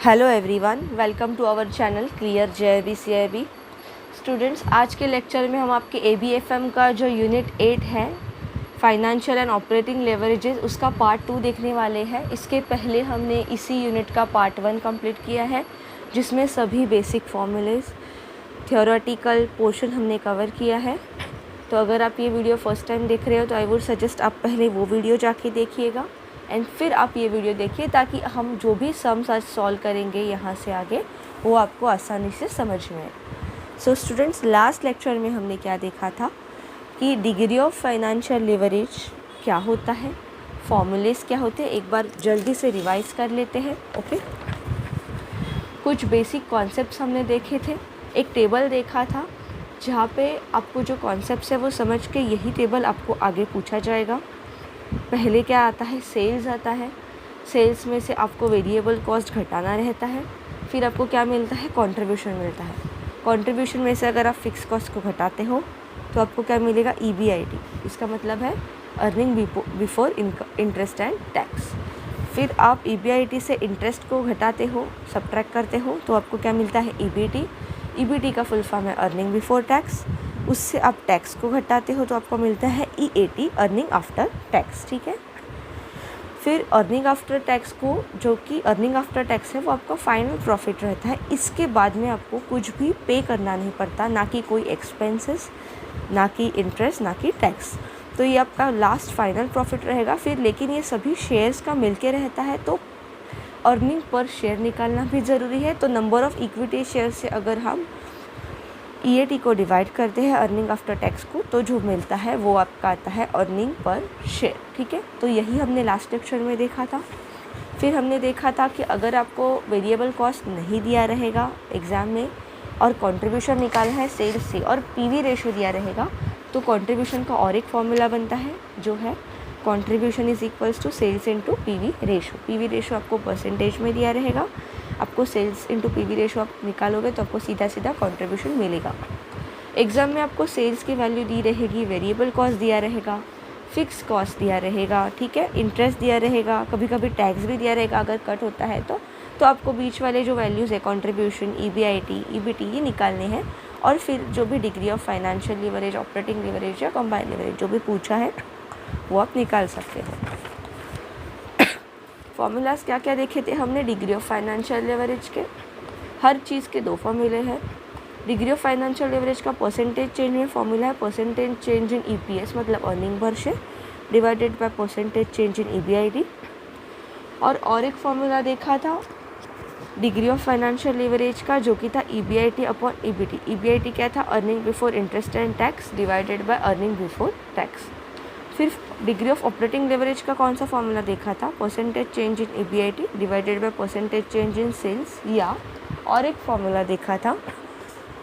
Hello everyone, welcome to our channel clear JIB CIB. Students, आज के lecture में हम आपके एबीएफएम का जो यूनिट 8 है फाइनेंशियल एंड ऑपरेटिंग लेवरेजेस, उसका पार्ट 2 देखने वाले हैं। इसके पहले हमने इसी यूनिट का पार्ट 1 कंप्लीट किया है, जिसमें सभी बेसिक फॉर्मूलेज थियोरेटिकल पोर्शन हमने कवर किया है। तो अगर आप ये वीडियो फर्स्ट टाइम देख रहे हो तो आई वुड सजेस्ट आप पहले वो वीडियो जाके देखिएगा एंड फिर आप ये वीडियो देखिए, ताकि हम जो भी सम्स आज सॉल्व करेंगे यहाँ से आगे वो आपको आसानी से समझ में आए। सो स्टूडेंट्स, लास्ट लेक्चर में हमने क्या देखा था कि डिग्री ऑफ फाइनेंशियल लिवरेज क्या होता है, फॉर्मूलेस क्या होते हैं, एक बार जल्दी से रिवाइज कर लेते हैं। ओके, कुछ बेसिक कॉन्सेप्ट्स हमने देखे थे। एक टेबल देखा था जहाँ पे आपको जो कॉन्सेप्ट्स है वो समझ के यही टेबल आपको आगे पूछा जाएगा। पहले क्या आता है, सेल्स आता है। सेल्स में से आपको वेरिएबल कॉस्ट घटाना रहता है। फिर आपको क्या मिलता है, कंट्रीब्यूशन मिलता है। कंट्रीब्यूशन में से अगर आप फिक्स कॉस्ट को घटाते हो तो आपको क्या मिलेगा, ईबीआईटी। इसका मतलब है earning before interest and tax. फिर आप ईबीआईटी से इंटरेस्ट को घटाते हो, सब्ट्रैक्ट करते हो, तो आपको क्या मिलता है, ईबीटी। ईबीटी का फुल फॉर्म है अर्निंग बिफोर टैक्स। उससे आप टैक्स को घटाते हो तो आपको मिलता है ईएटी, अर्निंग आफ्टर टैक्स। ठीक है, फिर अर्निंग आफ्टर टैक्स को, जो कि अर्निंग आफ्टर टैक्स है, वो आपका फाइनल प्रॉफिट रहता है। इसके बाद में आपको कुछ भी पे करना नहीं पड़ता, ना कि कोई एक्सपेंसेस, ना कि इंटरेस्ट, ना कि टैक्स। तो ये आपका लास्ट फाइनल प्रॉफिट रहेगा। फिर लेकिन ये सभी शेयर्स का मिलके रहता है, तो अर्निंग पर शेयर निकालना भी ज़रूरी है। तो नंबर ऑफ़ इक्विटी शेयर से अगर हम ईएटी को डिवाइड करते हैं अर्निंग आफ्टर टैक्स को, तो जो मिलता है वो आपका आता है अर्निंग पर शेयर। ठीक है, तो यही हमने लास्ट लेक्चर में देखा था। फिर हमने देखा था कि अगर आपको वेरिएबल कॉस्ट नहीं दिया रहेगा एग्ज़ाम में और कंट्रीब्यूशन निकालना है सेल्स से और पीवी रेशो दिया रहेगा, तो कंट्रीब्यूशन का और एक फॉर्मूला बनता है, जो है contribution is equals to sales into PV ratio. PV ratio आपको परसेंटेज में दिया रहेगा, आपको सेल्स इनटू पीवी रेशो आप निकालोगे तो आपको सीधा सीधा कंट्रीब्यूशन मिलेगा। एग्ज़ाम में आपको सेल्स की वैल्यू दी रहेगी, वेरिएबल कॉस्ट दिया रहेगा, फिक्स कॉस्ट दिया रहेगा, ठीक है, इंटरेस्ट दिया रहेगा, कभी कभी टैक्स भी दिया रहेगा अगर कट होता है तो आपको बीच वाले जो वैल्यूज़ है कंट्रीब्यूशन, ईबीआईटी, ईबीटी, ये निकालने हैं। और फिर जो भी degree of financial leverage, operating leverage या कंबाइंड लिवरेज जो भी पूछा है वो आप निकाल सकते हो। फॉर्मूलाज क्या क्या देखे थे हमने डिग्री ऑफ फाइनेंशियल लेवरेज के? हर चीज़ के 2 फॉर्मूले हैं। डिग्री ऑफ फाइनेंशियल लेवरेज का परसेंटेज चेंज में फॉर्मूला है परसेंटेज चेंज इन ईपीएस, मतलब earning per share, divided by percentage change in EBIT. और एक फॉर्मूला देखा था डिग्री ऑफ फाइनेंशियल लेवरेज का, जो कि था ईबीआईटी अपॉन ईबीटी। ईबीआईटी क्या था, earning before interest and tax divided by earning before tax. फिर डिग्री ऑफ ऑपरेटिंग लेवरेज का कौन सा फॉर्मूला देखा था, percentage change in EBIT divided by percentage change in sales. या और एक फॉर्मूला देखा था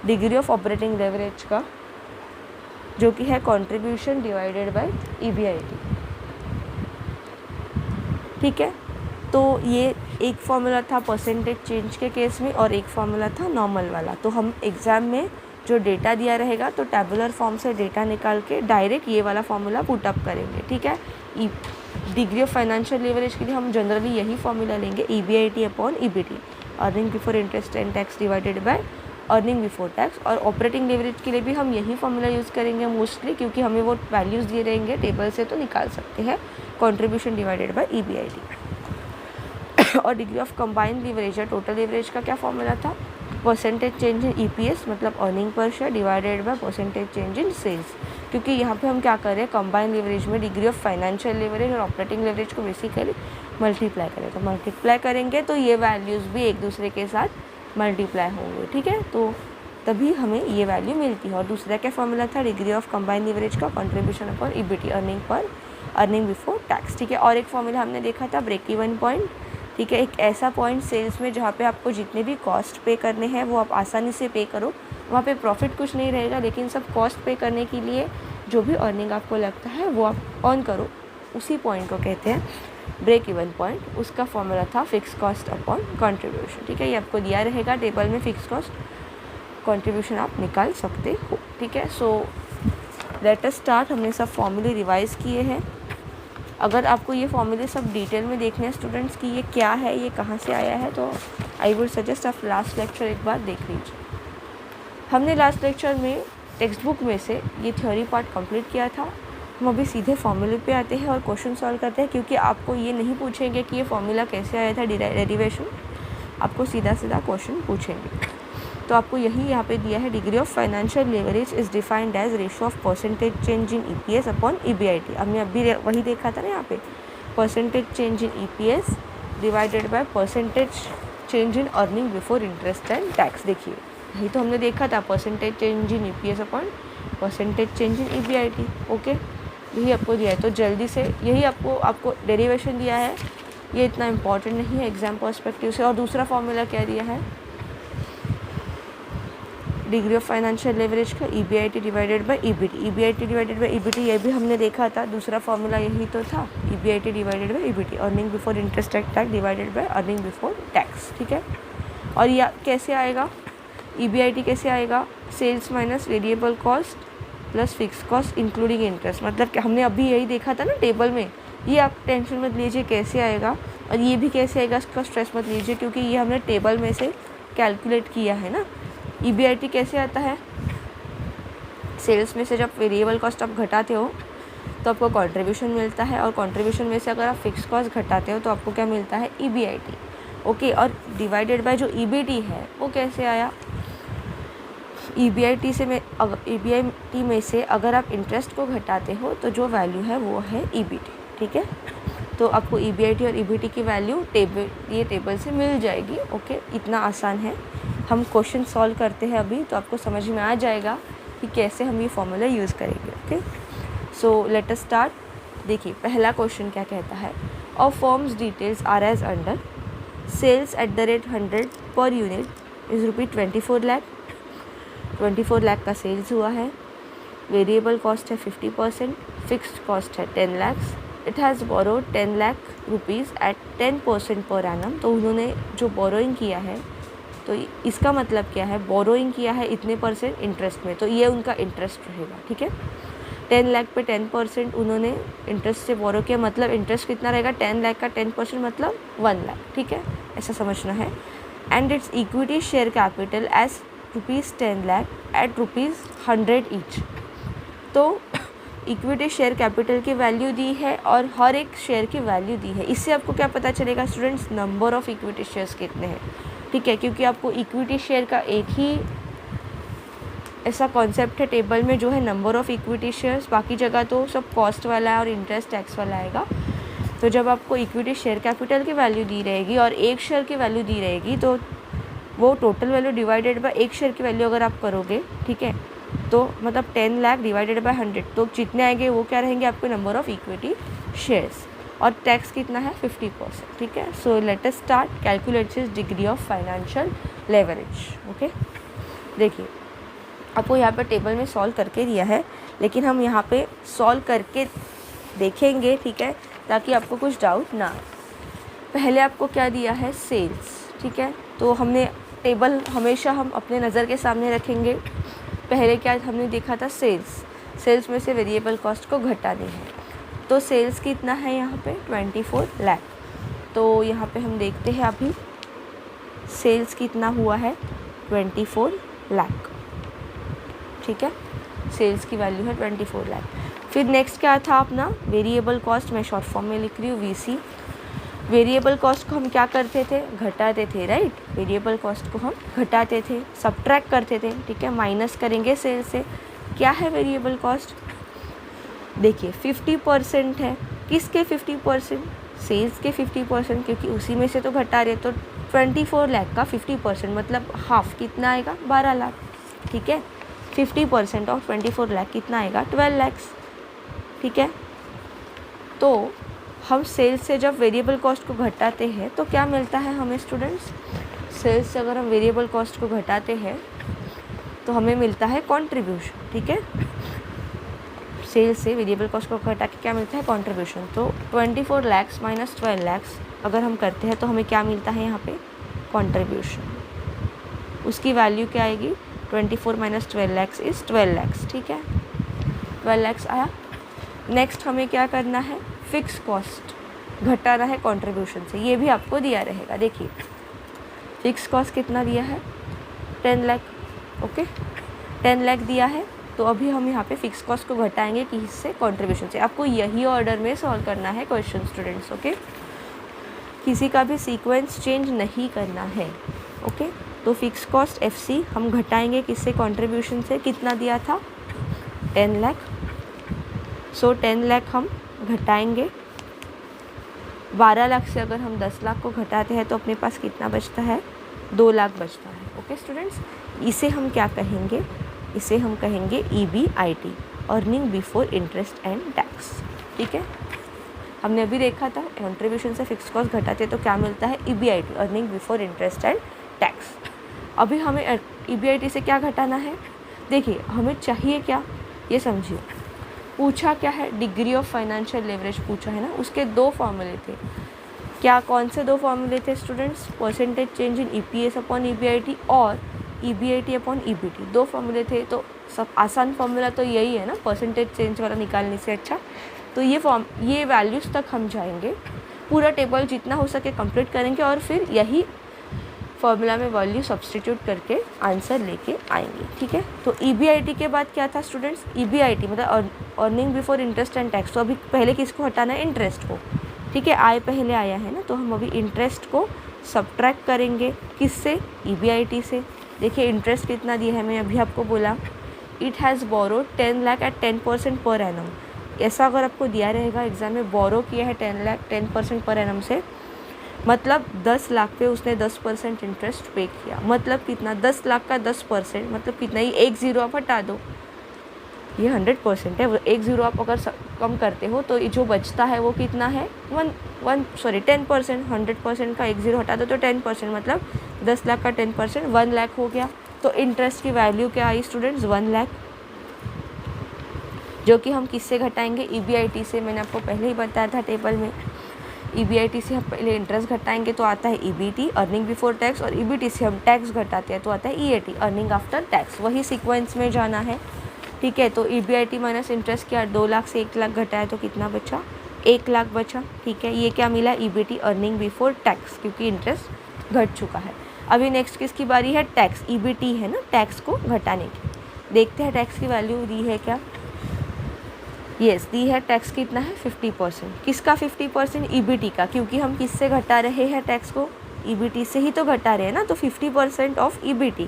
डिग्री ऑफ ऑपरेटिंग लेवरेज का, जो कि है कंट्रीब्यूशन डिवाइडेड बाय ईबीआईटी। ठीक है, तो ये एक फॉर्मूला था परसेंटेज चेंज के केस में और एक फॉर्मूला था नॉर्मल वाला। तो हम एग्ज़ाम में जो डेटा दिया रहेगा तो टैबुलर फॉर्म से डेटा निकाल के डायरेक्ट ये वाला फॉर्मूला पुट अप करेंगे। ठीक है, डिग्री ऑफ फाइनेंशियल लेवरेज के लिए हम जनरली यही फॉर्मूला लेंगे, EBIT upon EBT, earning before interest and tax divided by earning before tax. और ऑपरेटिंग लेवरेज के लिए भी हम यही फॉर्मूला यूज़ करेंगे मोस्टली, क्योंकि हमें वो वैल्यूज़ दिए रहेंगे टेबल से, तो निकाल सकते हैं कॉन्ट्रीब्यूशन डिवाइडेड बाय ईबीआईटी। और डिग्री ऑफ कंबाइंड लिवरेज या टोटल लिवरेज का क्या फॉर्मूला था, परसेंटेज चेंज इन ईपीएस, मतलब earning per share, divided by percentage change in sales. क्योंकि यहाँ पे हम क्या कर रहे हैं, कंबाइंड लिवरेज में डिग्री ऑफ फाइनेंशियल लिवरेज और ऑपरेटिंग लिवरेज को बेसिकली मल्टीप्लाई करें। तो मल्टीप्लाई करेंगे तो ये वैल्यूज़ भी एक दूसरे के साथ मल्टीप्लाई होंगे। ठीक है, तो तभी हमें ये वैल्यू मिलती है। और दूसरा क्या फॉर्मूला था, डिग्री ऑफ कंबाइंड लिवरेज का, contribution upon EBT, earning before tax. ठीक है, और एक फॉर्मूला हमने देखा था ब्रेक इवन पॉइंट। ठीक है, एक ऐसा पॉइंट सेल्स में जहाँ पे आपको जितने भी कॉस्ट पे करने हैं वो आप आसानी से पे करो, वहाँ पे प्रॉफिट कुछ नहीं रहेगा, लेकिन सब कॉस्ट पे करने के लिए जो भी अर्निंग आपको लगता है वो आप अर्न करो, उसी पॉइंट को कहते हैं ब्रेक इवन पॉइंट। उसका फॉर्मूला था फिक्स कॉस्ट अपॉन कंट्रीब्यूशन। ठीक है, ये आपको दिया रहेगा टेबल में, फिक्स कॉस्ट कंट्रीब्यूशन आप निकाल सकते हो। ठीक है, सो लेट अस स्टार्ट। हमने सब फॉर्मूले रिवाइज किए हैं अगर आपको ये फॉर्मूले सब डिटेल में देखने हैं स्टूडेंट्स कि ये क्या है, ये कहाँ से आया है, तो आई वुड सजेस्ट आप लास्ट लेक्चर एक बार देख लीजिए। हमने लास्ट लेक्चर में टेक्स्ट बुक में से ये थ्योरी पार्ट कंप्लीट किया था। हम अभी सीधे फॉर्मूले पे आते हैं और क्वेश्चन सॉल्व करते हैं, क्योंकि आपको ये नहीं पूछेंगे कि ये फॉर्मूला कैसे आया था डेरिवेशन, आपको सीधा सीधा क्वेश्चन पूछेंगे। तो आपको यही यहाँ पे दिया है, degree of financial leverage is defined as ratio of percentage change in EPS upon EBIT। हमने अभी वही देखा था ना यहाँ पे, percentage change in EPS divided by percentage change in earning before interest and tax. देखिए यही तो हमने देखा था, percentage change in EPS upon percentage change in EBIT। Okay, यही आपको दिया है। तो जल्दी से यही आपको डेरिवेशन दिया है, ये इतना इम्पॉर्टेंट नहीं है एग्जाम पर्सपेक्टिव से। और दूसरा फॉर्मूला क्या दिया है, डिग्री ऑफ फाइनेंशियल लेवरेज का EBIT divided by EBT। EBIT divided by EBT ये भी हमने देखा था, दूसरा फॉर्मूला यही तो था, EBIT divided by EBT, earning before interest tax divided by earning before tax. ठीक है, और यह कैसे आएगा, EBIT कैसे आएगा, sales minus variable cost plus fix cost including interest. मतलब कि हमने अभी यही देखा था ना टेबल में, ये आप टेंशन मत लीजिए कैसे आएगा, और ये भी कैसे आएगा इसका स्ट्रेस मत लीजिए, क्योंकि ये हमने टेबल में से कैलकुलेट किया है ना। EBIT कैसे आता है, सेल्स में से जब वेरिएबल कॉस्ट आप घटाते हो तो आपको कंट्रीब्यूशन मिलता है, और कंट्रीब्यूशन में से अगर आप फिक्स कॉस्ट घटाते हो तो आपको क्या मिलता है, EBIT। ओके, और डिवाइडेड बाय जो EBT है वो कैसे आया, EBIT में से अगर आप इंटरेस्ट को घटाते हो तो जो वैल्यू है वो है EBT। ठीक है, तो आपको EBIT और EBT की वैल्यू ये टेबल से मिल जाएगी। ओके, इतना आसान है। हम क्वेश्चन सॉल्व करते हैं अभी, तो आपको समझ में आ जाएगा कि कैसे हम ये फॉर्मूला यूज़ करेंगे। Okay, so let us start. देखिए पहला क्वेश्चन क्या कहता है, of forms details are as under, sales at the rate 100 per unit is ₹24 lakh. 24 lakh का सेल्स हुआ है, वेरिएबल कॉस्ट है 50%, फिक्स्ड कॉस्ट है 10 lakh. It has borrowed 10 lakh rupees at 10% per annum. तो उन्होंने जो बोरोइंग किया है, तो इसका मतलब क्या है, बोरोइंग किया है इतने परसेंट इंटरेस्ट में, तो ये उनका इंटरेस्ट रहेगा। ठीक है, 10 लाख पे 10% उन्होंने इंटरेस्ट से बोरो किया, मतलब इंटरेस्ट कितना रहेगा, 10 लाख का 10% मतलब 1 लाख। ठीक है, ऐसा समझना है। And it's equity share capital as ₹10 lakh at ₹100 each. तो इक्विटी शेयर कैपिटल की वैल्यू दी है और हर एक शेयर की वैल्यू दी है। इससे आपको क्या पता चलेगा students, number of equity shares कितने हैं। ठीक है, क्योंकि आपको इक्विटी शेयर का एक ही ऐसा कॉन्सेप्ट है टेबल में जो है नंबर ऑफ़ इक्विटी शेयर्स, बाकी जगह तो सब कॉस्ट वाला है और इंटरेस्ट टैक्स वाला आएगा। तो जब आपको इक्विटी शेयर कैपिटल की वैल्यू दी रहेगी और एक शेयर की वैल्यू दी रहेगी, तो वो टोटल वैल्यू डिवाइडेड बाय एक शेयर की वैल्यू अगर आप करोगे, ठीक है, तो मतलब 10 लाख डिवाइडेड बाय 100, तो जितने आएंगे वो क्या रहेंगे आपके नंबर ऑफ़ इक्विटी शेयर्स। और टैक्स कितना है, 50%। ठीक है, सो let us start calculate his degree of financial leverage. Okay, देखिए आपको यहाँ पर टेबल में सॉल्व करके दिया है, लेकिन हम यहाँ पे सॉल्व करके देखेंगे। ठीक है, ताकि आपको कुछ डाउट ना आए। पहले आपको क्या दिया है, सेल्स। ठीक है, तो हमने टेबल हमेशा हम अपने नज़र के सामने रखेंगे। पहले क्या हमने देखा था, सेल्स में से वेरिएबल कॉस्ट को घटानी है। तो सेल्स कितना है यहाँ पे, 24 लाख। तो यहाँ पे हम देखते हैं अभी सेल्स कितना हुआ है, 24 लाख। ठीक है, सेल्स की वैल्यू है 24 लाख। फिर नेक्स्ट क्या था अपना, वेरिएबल कॉस्ट। मैं शॉर्ट फॉर्म में लिख रही हूँ VC। वेरिएबल कॉस्ट को हम क्या करते थे, घटाते थे, राइट। वेरिएबल कॉस्ट को हम घटाते थे, सबट्रैक्ट करते थे। ठीक है, माइनस करेंगे सेल्स से। क्या है वेरिएबल कॉस्ट, देखिए 50% है। किसके 50%, सेल्स के 50%, क्योंकि उसी में से तो घटा रहे। तो 24 लाख का 50% मतलब हाफ कितना आएगा, 12 लाख। ठीक है, 50% ऑफ 24 लाख कितना आएगा, 12 लाख। ठीक है, तो हम सेल्स से जब वेरिएबल कॉस्ट को घटाते हैं तो क्या मिलता है हमें स्टूडेंट्स, सेल्स से अगर हम वेरिएबल कॉस्ट को घटाते हैं तो हमें मिलता है कंट्रीब्यूशन। ठीक है, सेल्स से वेरिएबल कॉस्ट को घटा के क्या मिलता है, कंट्रीब्यूशन। तो 24 लाख माइनस 12 लाख अगर हम करते हैं तो हमें क्या मिलता है यहाँ पे, कंट्रीब्यूशन। उसकी वैल्यू क्या आएगी, 24 माइनस 12 लाख इज़ 12 लाख। ठीक है, 12 लाख आया। नेक्स्ट हमें क्या करना है, फिक्स कॉस्ट घटाना है कंट्रीब्यूशन से, ये भी आपको दिया रहेगा। देखिए फिक्स कॉस्ट कितना दिया है 10 लाख, ओके 10 लाख दिया है। तो अभी हम यहाँ पे फिक्स कॉस्ट को घटाएंगे किससे, कंट्रीब्यूशन से। आपको यही ऑर्डर में सॉल्व करना है क्वेश्चन स्टूडेंट्स, ओके। किसी का भी सीक्वेंस चेंज नहीं करना है, ओके। तो फिक्स कॉस्ट FC हम घटाएंगे किससे, कंट्रीब्यूशन से। कितना दिया था 10 लाख, सो 10 लाख हम घटाएंगे 12 लाख से। अगर हम 10 लाख को घटाते हैं तो अपने पास कितना बचता है, 2 लाख बचता है, ओके स्टूडेंट्स। इसे हम क्या कहेंगे, इसे हम कहेंगे EBIT, earning before interest and tax, ठीक है। हमने अभी देखा था कंट्रीब्यूशन से फिक्स कॉस्ट घटाते हैं तो क्या मिलता है, EBIT, earning before interest and tax. अभी हमें EBIT से क्या घटाना है, देखिए हमें चाहिए क्या, ये समझिए। पूछा क्या है, डिग्री ऑफ फाइनेंशियल लेवरेज पूछा है ना, उसके 2 फॉर्मूले थे। क्या, कौन से 2 फॉर्मूले थे students, percentage change in EPS upon EBIT और EBIT अपॉन EBT, 2 फॉर्मूले थे। तो सब आसान फॉर्मूला तो यही है ना, परसेंटेज चेंज वाला निकालने से अच्छा। तो ये वैल्यूज़ तक हम जाएंगे, पूरा टेबल जितना हो सके कंप्लीट करेंगे और फिर यही फॉर्मूला में वैल्यू सब्स्टिट्यूट करके आंसर लेके आएंगे, ठीक है। तो EBIT के बाद क्या था स्टूडेंट्स, EBIT मतलब earning before interest and tax. तो अभी पहले किसको हटाना है, इंटरेस्ट को, ठीक है। आय पहले आया है ना, तो हम अभी इंटरेस्ट को सब्ट्रैक्ट करेंगे किससे, EBIT से। देखिए इंटरेस्ट कितना दिया है, मैं अभी आपको बोला it has borrowed 10 lakh at 10% per annum. ऐसा अगर आपको दिया रहेगा एग्जाम में, बोरो किया है 10 लाख 10% पर एनम से, मतलब 10 लाख पे उसने 10% इंटरेस्ट पे किया। मतलब कितना, 10 लाख का 10% मतलब कितना, ही 1 ज़ीरो आप हटा दो, ये 100% है। 1 ज़ीरो आप अगर कम करते हो तो जो बचता है वो कितना है, 10%। 100% का 1 ज़ीरो हटा दो तो 10%, मतलब 10 लाख का 10% 1 लाख हो गया। तो इंटरेस्ट की वैल्यू क्या आई स्टूडेंट्स, 1 लाख, जो कि हम किससे घटाएंगे, EBIT से। मैंने आपको पहले ही बताया था टेबल में, EBIT से हम पहले इंटरेस्ट घटाएंगे तो आता है EBT, अर्निंग बिफोर टैक्स, और EBT से हम टैक्स घटाते हैं तो आता है EAT, अर्निंग आफ्टर टैक्स। वही सीक्वेंस में जाना है, ठीक है। तो EBIT माइनस इंटरेस्ट किया, 2 लाख से 1 लाख घटाया तो कितना बचा, 1 लाख बचा, ठीक है। ये क्या मिला, EBT, अर्निंग बिफोर टैक्स, क्योंकि इंटरेस्ट घट चुका है। अभी नेक्स्ट किसकी बारी है, टैक्स। EBT है ना, टैक्स को घटाने की। देखते हैं टैक्स की वैल्यू दी है क्या, यस दी है। टैक्स कितना है, 50%। किसका 50%, EBT का, क्योंकि हम किससे घटा रहे हैं टैक्स को, EBT से ही तो घटा रहे हैं ना। तो 50% ऑफ EBT,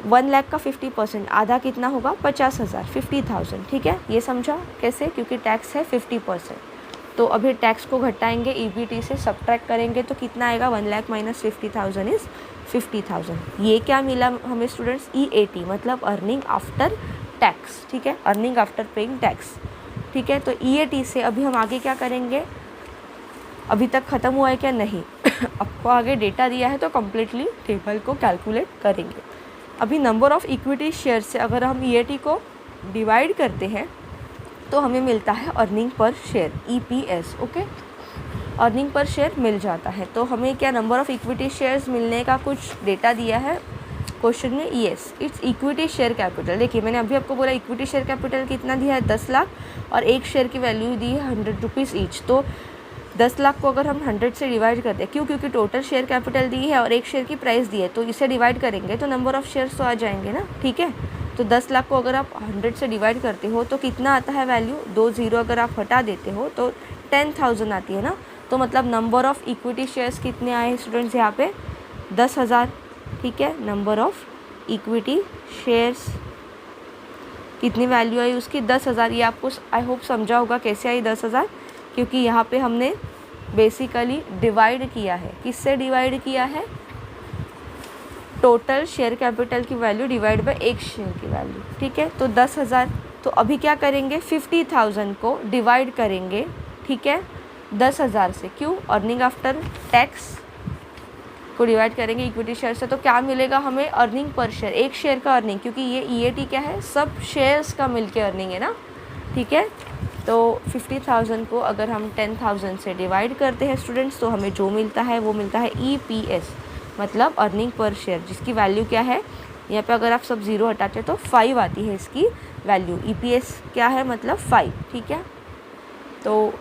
1 लाख का 50%, आधा कितना होगा, 50,000, 50,000, ठीक है। ये समझा कैसे, क्योंकि टैक्स है 50%। तो अभी टैक्स को घटाएंगे, EBT से सब्ट्रैक्ट करेंगे तो कितना आएगा, 1 लाख माइनस 50,000 इज़ 50,000। ये क्या मिला हमें स्टूडेंट्स, EAT, मतलब अर्निंग आफ्टर टैक्स, ठीक है, अर्निंग आफ्टर पेइंग टैक्स, ठीक है। तो EAT से अभी हम आगे क्या करेंगे, अभी तक ख़त्म हुआ है क्या, नहीं आपको आगे डेटा दिया है तो कम्प्लीटली टेबल को कैलकुलेट करेंगे। अभी नंबर ऑफ़ इक्विटी शेयर से अगर हम EAT को डिवाइड करते हैं तो हमें मिलता है earning per share, EPS, okay. Earning per share मिल जाता है। तो हमें क्या, नंबर ऑफ़ इक्विटी शेयर्स मिलने का कुछ डेटा दिया है क्वेश्चन में, yes it's equity share capital. देखिए मैंने अभी आपको बोला इक्विटी शेयर कैपिटल कितना दिया है, 10 लाख, और एक शेयर की वैल्यू दी है 100 रुपीज़ ईच। तो 10 लाख को अगर हम 100 से डिवाइड करते हैं, क्यों, क्योंकि टोटल शेयर कैपिटल दी है और एक शेयर की प्राइस दी है, तो इसे डिवाइड करेंगे तो नंबर ऑफ़ शेयर्स तो आ जाएंगे ना, ठीक है। तो 10 लाख को अगर आप 100 से डिवाइड करते हो तो कितना आता है वैल्यू, 2 ज़ीरो अगर आप हटा देते हो तो 10,000 आती है ना। तो मतलब नंबर ऑफ़ इक्विटी शेयर्स कितने आए स्टूडेंट्स यहाँ पे, 10,000, ठीक है। नंबर ऑफ़ इक्विटी शेयर्स कितनी वैल्यू आई उसकी, 10,000। ये आपको आई होप समझा होगा कैसे आई 10,000, क्योंकि यहाँ पे हमने बेसिकली डिवाइड किया है, किससे डिवाइड किया है, टोटल शेयर कैपिटल की वैल्यू डिवाइड बाय एक शेयर की वैल्यू, ठीक है। तो 10,000, तो अभी क्या करेंगे, 50,000 को डिवाइड करेंगे, ठीक है, 10,000 से, क्यों, अर्निंग आफ्टर टैक्स को डिवाइड करेंगे इक्विटी शेयर से। तो क्या मिलेगा हमें, अर्निंग पर शेयर, एक शेयर का अर्निंग, क्योंकि ये EAT क्या है, सब शेयर्स का मिलके अर्निंग है ना, ठीक है। तो 50,000 को अगर हम 10,000 से डिवाइड करते हैं स्टूडेंट्स तो हमें जो मिलता है वो मिलता है EPS, मतलब अर्निंग पर शेयर, जिसकी वैल्यू क्या है, यहाँ पे अगर आप सब ज़ीरो हटाते तो 5 आती है इसकी वैल्यू। EPS क्या है, मतलब 5, ठीक है। तो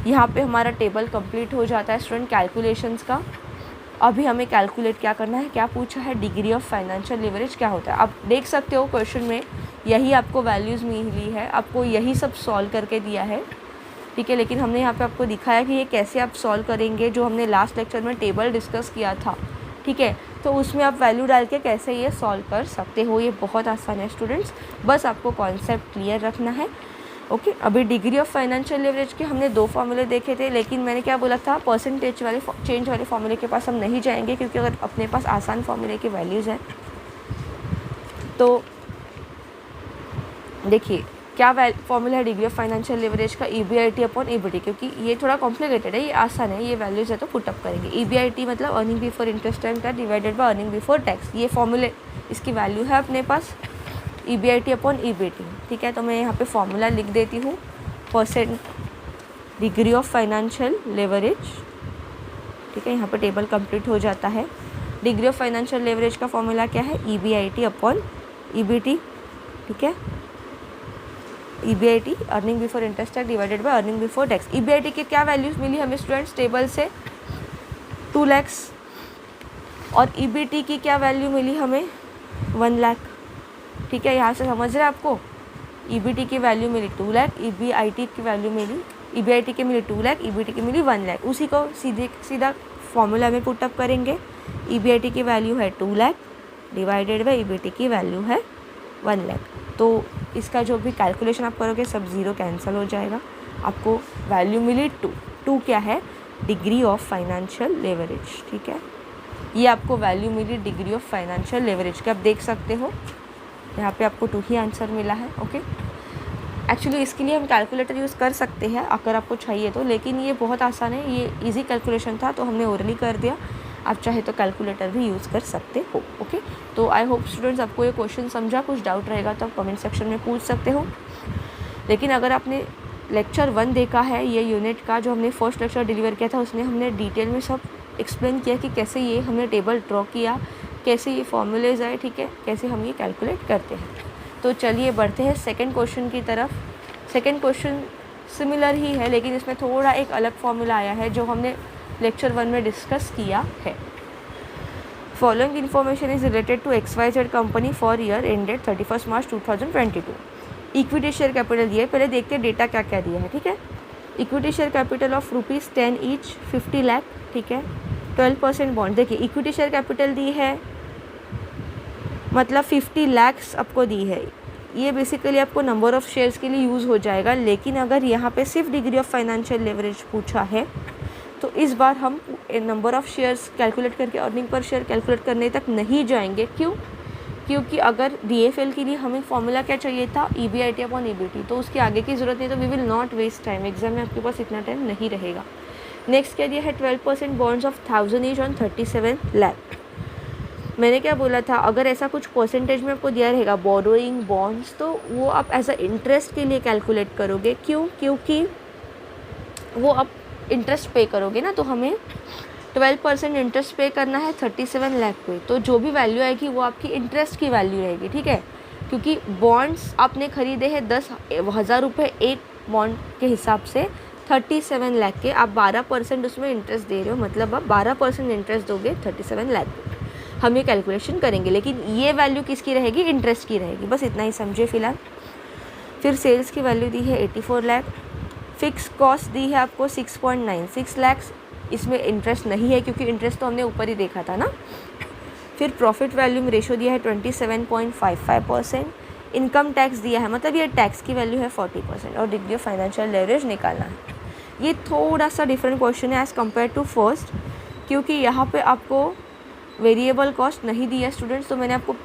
यहाँ पे हमारा टेबल कंप्लीट हो जाता है स्टूडेंट कैलकुलेशंस का। अभी हमें कैलकुलेट क्या करना है, क्या पूछा है, डिग्री ऑफ फाइनेंशियल लिवरेज क्या होता है। आप देख सकते हो क्वेश्चन में यही आपको वैल्यूज़ मिली है, आपको यही सब सॉल्व करके दिया है, ठीक है। लेकिन हमने यहाँ पे आपको दिखाया कि ये कैसे आप सॉल्व करेंगे, जो हमने लास्ट लेक्चर में टेबल डिस्कस किया था, ठीक है। तो उसमें आप वैल्यू डाल के कैसे ये सॉल्व कर सकते हो, ये बहुत आसान है स्टूडेंट्स, बस आपको कॉन्सेप्ट क्लियर रखना है। ओके अभी डिग्री ऑफ फाइनेंशियल लिवरेज के हमने 2 फॉर्मूले देखे थे, लेकिन मैंने क्या बोला था, परसेंटेज वाले चेंज वाले फॉर्मूले के पास हम नहीं जाएंगे, क्योंकि अगर अपने पास आसान फॉर्मूले की वैल्यूज़ हैं तो देखिए क्या फॉर्मूला है डिग्री ऑफ फाइनेंशियल लिवरेज का, EBIT अपॉन EBT, क्योंकि ये थोड़ा कॉम्प्लिकेटेड है, ये आसान है, ये वैल्यूज़ है तो पुटअप करेंगे। EBIT मतलब earning before interest and tax divided by earning before tax, ये फॉर्मूले इसकी वैल्यू है अपने पास, EBIT अपॉन EBT, ठीक है। तो मैं यहाँ पे फॉर्मूला लिख देती हूँ, percent degree of financial leverage, ठीक है। यहाँ पे टेबल कंप्लीट हो जाता है। डिग्री ऑफ फाइनेंशियल लेवरेज का फॉर्मूला क्या है, EBIT अपॉन EBT, ठीक है। EBIT earning before interest tax divided by earning before tax. EBIT के क्या वैल्यूज़ मिली हमें स्टूडेंट्स टेबल से, 2 लाख, और EBT की क्या वैल्यू मिली हमें, 1 लाख, ठीक है। यहाँ से समझ रहे हैं आपको, EBT की वैल्यू मिली 2 लाख, EBIT की वैल्यू मिली, EBIT की मिली 2 लाख, EBT की मिली 1 लाख। उसी को सीधा फॉर्मूला में पुटअप करेंगे। EBIT की वैल्यू है 2 लाख डिवाइडेड बाय EBT की वैल्यू है 1 लाख। तो इसका जो भी कैलकुलेशन आप करोगे सब ज़ीरो कैंसिल हो जाएगा, आपको वैल्यू मिली 2 क्या है, डिग्री ऑफ फाइनेंशियल लेवरेज, ठीक है। ये आपको वैल्यू मिली डिग्री ऑफ फाइनेंशियल लेवरेज के, आप देख सकते हो यहाँ पे आपको 2 ही आंसर मिला है। ओके एक्चुअली इसके लिए हम कैलकुलेटर यूज़ कर सकते हैं अगर आपको चाहिए तो, लेकिन ये बहुत आसान है, ये इजी कैलकुलेशन था तो हमने ओरली कर दिया, आप चाहे तो कैलकुलेटर भी यूज़ कर सकते हो। ओके तो आई होप स्टूडेंट्स आपको ये क्वेश्चन समझा, कुछ डाउट रहेगा तो आप कमेंट सेक्शन में पूछ सकते हो। लेकिन अगर आपने लेक्चर 1 देखा है, ये यूनिट का जो हमने फर्स्ट लेक्चर डिलीवर किया था, उसमें हमने डिटेल में सब एक्सप्लेन किया कि कैसे ये हमने टेबल ड्रॉ किया, कैसे ये फॉर्मूलेज आए, ठीक है, कैसे हम ये कैलकुलेट करते हैं। तो चलिए बढ़ते हैं सेकंड क्वेश्चन की तरफ। सेकंड क्वेश्चन सिमिलर ही है, लेकिन इसमें थोड़ा एक अलग फॉर्मूला आया है जो हमने लेक्चर 1 में डिस्कस किया है। Following information is related to XYZ company for year ended 31 March 2022। Equity share capital दिया है, पहले देखते हैं डेटा क्या क्या दिया है, ठीक है। Equity share capital of ₹10 each 50 lakh, ठीक है। 12% बॉन्ड, देखिए इक्विटी शेयर कैपिटल दी है मतलब 50 लाख्स आपको दी है, ये बेसिकली आपको नंबर ऑफ़ शेयर्स के लिए यूज़ हो जाएगा। लेकिन अगर यहाँ पे सिर्फ डिग्री ऑफ फाइनेंशियल लेवरेज पूछा है तो इस बार हम नंबर ऑफ़ शेयर्स कैलकुलेट करके अर्निंग पर शेयर कैलकुलेट करने तक नहीं जाएंगे। क्यों? क्योंकि अगर DFL के लिए हमें फॉर्मूला क्या चाहिए था, EBIT अपॉन EBT, तो उसके आगे की ज़रूरत नहीं, तो we will not waste time, exam में आपके पास इतना टाइम नहीं रहेगा। नेक्स्ट क्या दिया है, 12% bonds of 1000 each on 37 lakh. मैंने क्या बोला था, अगर ऐसा कुछ परसेंटेज में आपको दिया रहेगा बोरोइंग बॉन्ड्स, तो वो आप एज अ इंटरेस्ट के लिए कैलकुलेट करोगे। क्यों? क्योंकि वो आप इंटरेस्ट पे करोगे ना, तो हमें 12% इंटरेस्ट पे करना है 37 लाख पे, तो जो भी वैल्यू आएगी वो आपकी इंटरेस्ट की वैल्यू रहेगी, ठीक है। क्योंकि बॉन्ड्स आपने ख़रीदे हैं 10,000 रुपये एक बॉन्ड के हिसाब से, 37 लाख के, आप 12% उसमें इंटरेस्ट दे रहे हो, मतलब आप 12% इंटरेस्ट दोगे 37 लाख पे। हम ये कैलकुलेशन करेंगे, लेकिन ये वैल्यू किसकी रहेगी, इंटरेस्ट की रहेगी, बस इतना ही समझे फ़िलहाल। फिर सेल्स की वैल्यू दी है 84 लाख। फिक्स कॉस्ट दी है आपको 6.96 लाख, इसमें इंटरेस्ट नहीं है क्योंकि इंटरेस्ट तो हमने ऊपर ही देखा था ना। फिर प्रॉफिट वैल्यूम रेशो दिया है 27.55%। इनकम टैक्स दिया है, मतलब ये टैक्स की वैल्यू है 40%, और डिग्री ऑफ फाइनेंशियल लेवरेज निकालना है। ये थोड़ा सा डिफरेंट क्वेश्चन है एज़ कम्पेयर टू फर्स्ट, क्योंकि यहाँ पे आपको वेरिएबल कॉस्ट नहीं दी है स्टूडेंट्स। तो मैंने आपको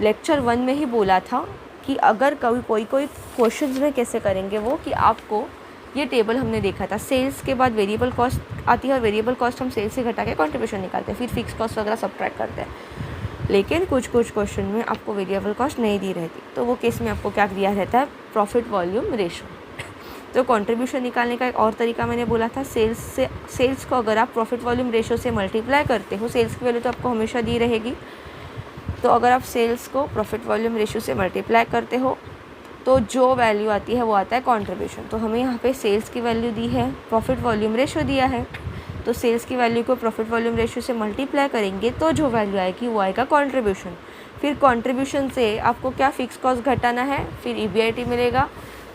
लेक्चर 1 में ही बोला था कि अगर कोई क्वेश्चंस में कैसे करेंगे वो, कि आपको ये टेबल हमने देखा था, सेल्स के बाद वेरिएबल कॉस्ट आती है और वेरिएबल कॉस्ट हम सेल्स से घटा के कंट्रीब्यूशन निकालते हैं, फिर फिक्स कॉस्ट वगैरह सब्ट्रैक्ट करते हैं। लेकिन कुछ क्वेश्चन में आपको वेरिएबल कॉस्ट नहीं दी रहती, तो वो केस में आपको क्या दिया रहता है, प्रॉफिट वॉल्यूम रेशो। तो कंट्रीब्यूशन निकालने का एक और तरीका मैंने बोला था, सेल्स को अगर आप प्रॉफिट वॉल्यूम रेशो से मल्टीप्लाई करते हो, सेल्स की वैल्यू तो आपको हमेशा दी रहेगी, तो अगर आप सेल्स को प्रॉफिट वॉल्यूम रेशो से मल्टीप्लाई करते हो तो जो वैल्यू आती है वो आता है कंट्रीब्यूशन। तो हमें यहाँ पे सेल्स की वैल्यू दी है, प्रॉफिट वॉल्यूम रेशियो दिया है, तो सेल्स की वैल्यू को प्रॉफिट वॉल्यूम रेशियो से मल्टीप्लाई करेंगे तो जो वैल्यू आएगी वो आएगा कंट्रीब्यूशन। फिर कंट्रीब्यूशन से आपको क्या फिक्स कॉस्ट घटाना है, फिर EBIT मिलेगा।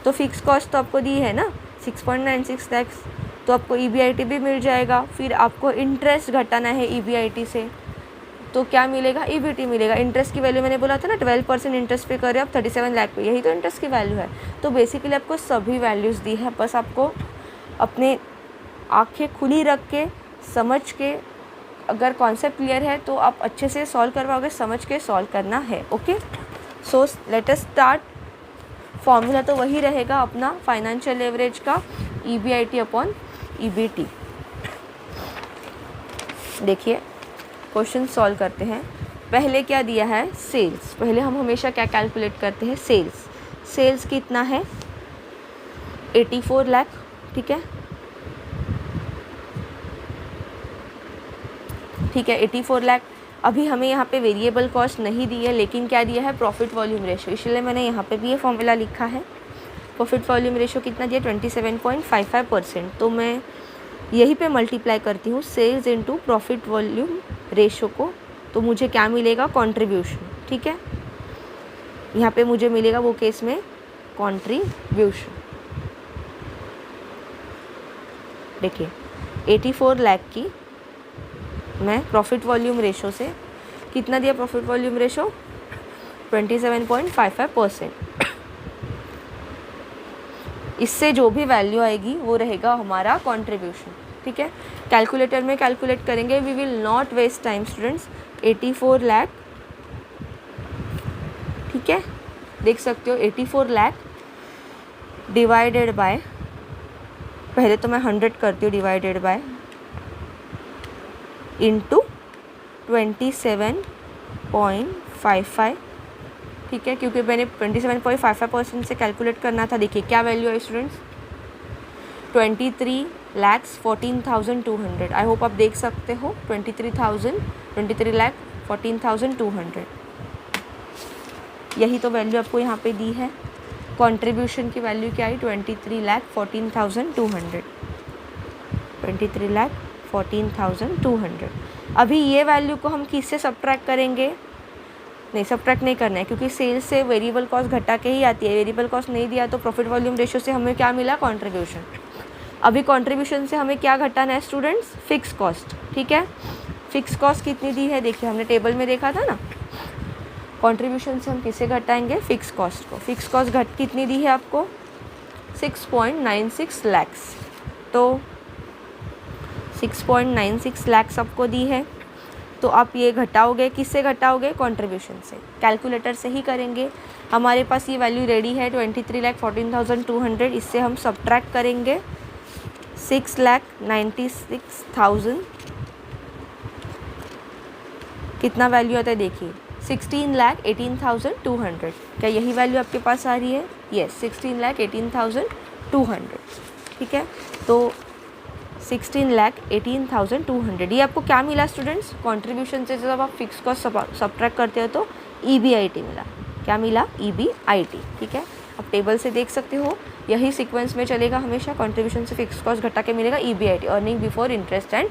तो फिक्स कॉस्ट तो आपको दी है ना 6.96 लाख, तो आपको EBIT भी मिल जाएगा। फिर आपको इंटरेस्ट घटाना है EBIT से, तो क्या मिलेगा, EBT मिलेगा। इंटरेस्ट की वैल्यू मैंने बोला था ना 12% इंटरेस्ट पे कर रहे हो आप 37 लाख पे, यही तो इंटरेस्ट की वैल्यू है। तो बेसिकली आपको सभी वैल्यूज़ दी है, बस आपको अपने आंखें खुली रख के समझ के, अगर कॉन्सेप्ट क्लियर है तो आप अच्छे से सॉल्व करवाओगे, समझ के सॉल्व करना है। Okay, so let us start. Formula तो वही रहेगा अपना फाइनेंशियल लेवरेज का, EBIT अपॉन EBT। देखिए क्वेश्चन सॉल्व करते हैं। पहले क्या दिया है, सेल्स। पहले हम हमेशा क्या कैलकुलेट करते हैं, सेल्स। सेल्स कितना है 84 लाख, ठीक है, ठीक है 84 लाख। अभी हमें यहाँ पे वेरिएबल कॉस्ट नहीं दी है, लेकिन क्या दिया है, प्रॉफिट वॉल्यूम रेशियो, इसलिए मैंने यहाँ पे भी ये फॉर्मूला लिखा है। प्रॉफिट वॉल्यूम रेशियो कितना दिया, 27.55%। तो मैं यही पे मल्टीप्लाई करती हूँ sales into profit volume ratio को, तो मुझे क्या मिलेगा, कंट्रीब्यूशन। ठीक है, यहाँ पे मुझे मिलेगा वो केस में कंट्रीब्यूशन। देखिए 84 लाख की मैं प्रॉफिट वॉल्यूम रेशो से कितना दिया, प्रॉफिट वॉल्यूम रेशो 27.55%। इससे जो भी वैल्यू आएगी वो रहेगा हमारा कंट्रीब्यूशन। ठीक है, कैलकुलेटर में कैलकुलेट करेंगे, we will not waste time students. 84 lakh, ठीक है, देख सकते हो 84 लाख डिवाइडेड बाय, पहले तो मैं 100 करती हूँ, डिवाइडेड बाय इंटू 27.55, ठीक है, क्योंकि मैंने 27.55% से कैलकुलेट करना था। देखिए क्या वैल्यू है स्टूडेंट्स, 23,14,200। आई होप आप देख सकते हो, 23,14,200, यही तो वैल्यू आपको यहाँ पे दी है। कंट्रीब्यूशन की वैल्यू क्या आई, 23,14,200, 23,14,200। अभी ये वैल्यू को हम किससे सब्ट्रैक्ट करेंगे, नहीं सब्ट्रैक्ट नहीं करना है, क्योंकि सेल्स से वेरिएबल कॉस्ट घटा के ही आती है। वेरिएबल कॉस्ट नहीं दिया तो प्रॉफिट वॉल्यूम रेशियो से हमें क्या मिला, कंट्रीब्यूशन। अभी कंट्रीब्यूशन से हमें क्या घटाना है स्टूडेंट्स, फिक्स कॉस्ट। ठीक है, फिक्स कॉस्ट कितनी दी है, देखिए हमने टेबल में देखा था ना, कंट्रीब्यूशन से हम किसे घटाएंगे, फिक्स कॉस्ट को। फिक्स कॉस्ट घट कितनी दी है आपको, 6.96 लैक्स। तो 6.96 लैक्स आपको दी है, तो आप ये घटाओगे, किससे घटाओगे, कंट्रीब्यूशन से। कैलकुलेटर से ही करेंगे, हमारे पास ये वैल्यू रेडी है 23,14,200। इससे हम सब्ट्रैक्ट करेंगे 6,96,000, कितना वैल्यू आता है देखिए, 16,18,200। क्या यही वैल्यू आपके पास आ रही है, यस 16,18,200। ठीक है, तो 16,18,200 ये आपको क्या मिला स्टूडेंट्स, कंट्रीब्यूशन से जब आप फिक्स कॉस्ट सब्ट्रैक्ट करते हो तो EBIT मिला। क्या मिला, EBIT। ठीक है, आप टेबल से देख सकते हो, यही सीक्वेंस में चलेगा हमेशा, कंट्रीब्यूशन से फिक्स कॉस्ट घटा के मिलेगा EBIT, earning before interest and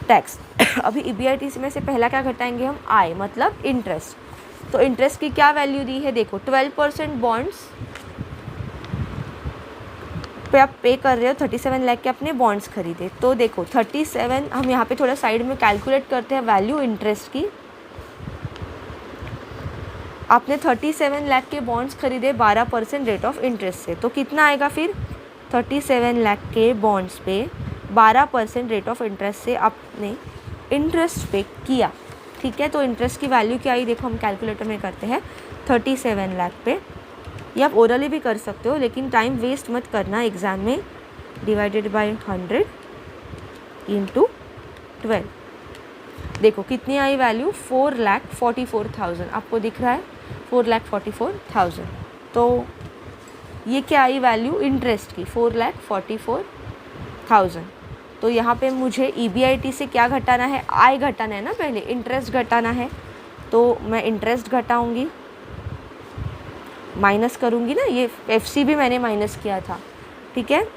tax. अभी EBIT में से पहला क्या घटाएंगे हम, आय मतलब इंटरेस्ट। तो इंटरेस्ट की क्या वैल्यू दी है, देखो 12% बॉन्ड्स पे आप पे कर रहे हो, 37 लाख के अपने बॉन्ड्स खरीदे। तो देखो 37, हम यहाँ पे थोड़ा साइड में कैलकुलेट करते हैं वैल्यू इंटरेस्ट की। आपने 37 लाख के बॉन्ड्स खरीदे 12% रेट ऑफ इंटरेस्ट से, तो कितना आएगा फिर, 37 लाख के बॉन्ड्स पे 12% रेट ऑफ इंटरेस्ट से आपने इंटरेस्ट पे किया। ठीक है, तो इंटरेस्ट की वैल्यू क्या आई, देखो हम कैलकुलेटर में करते हैं, 37 लाख पे, या आप ओरली भी कर सकते हो, लेकिन टाइम वेस्ट मत करना एग्ज़ाम में, डिवाइडेड बाय 100 इंटू 12। देखो कितनी आई वैल्यू, 4,44,000, आपको दिख रहा है 4,44,000। तो ये क्या आई वैल्यू इंटरेस्ट की, 4,44,000। तो यहाँ पे मुझे EBIT से क्या घटाना है, आय घटाना है ना, पहले इंटरेस्ट घटाना है, तो मैं इंटरेस्ट घटाऊँगी। माइनस करूँगी ना, ये FC भी मैंने माइनस किया था, ठीक है।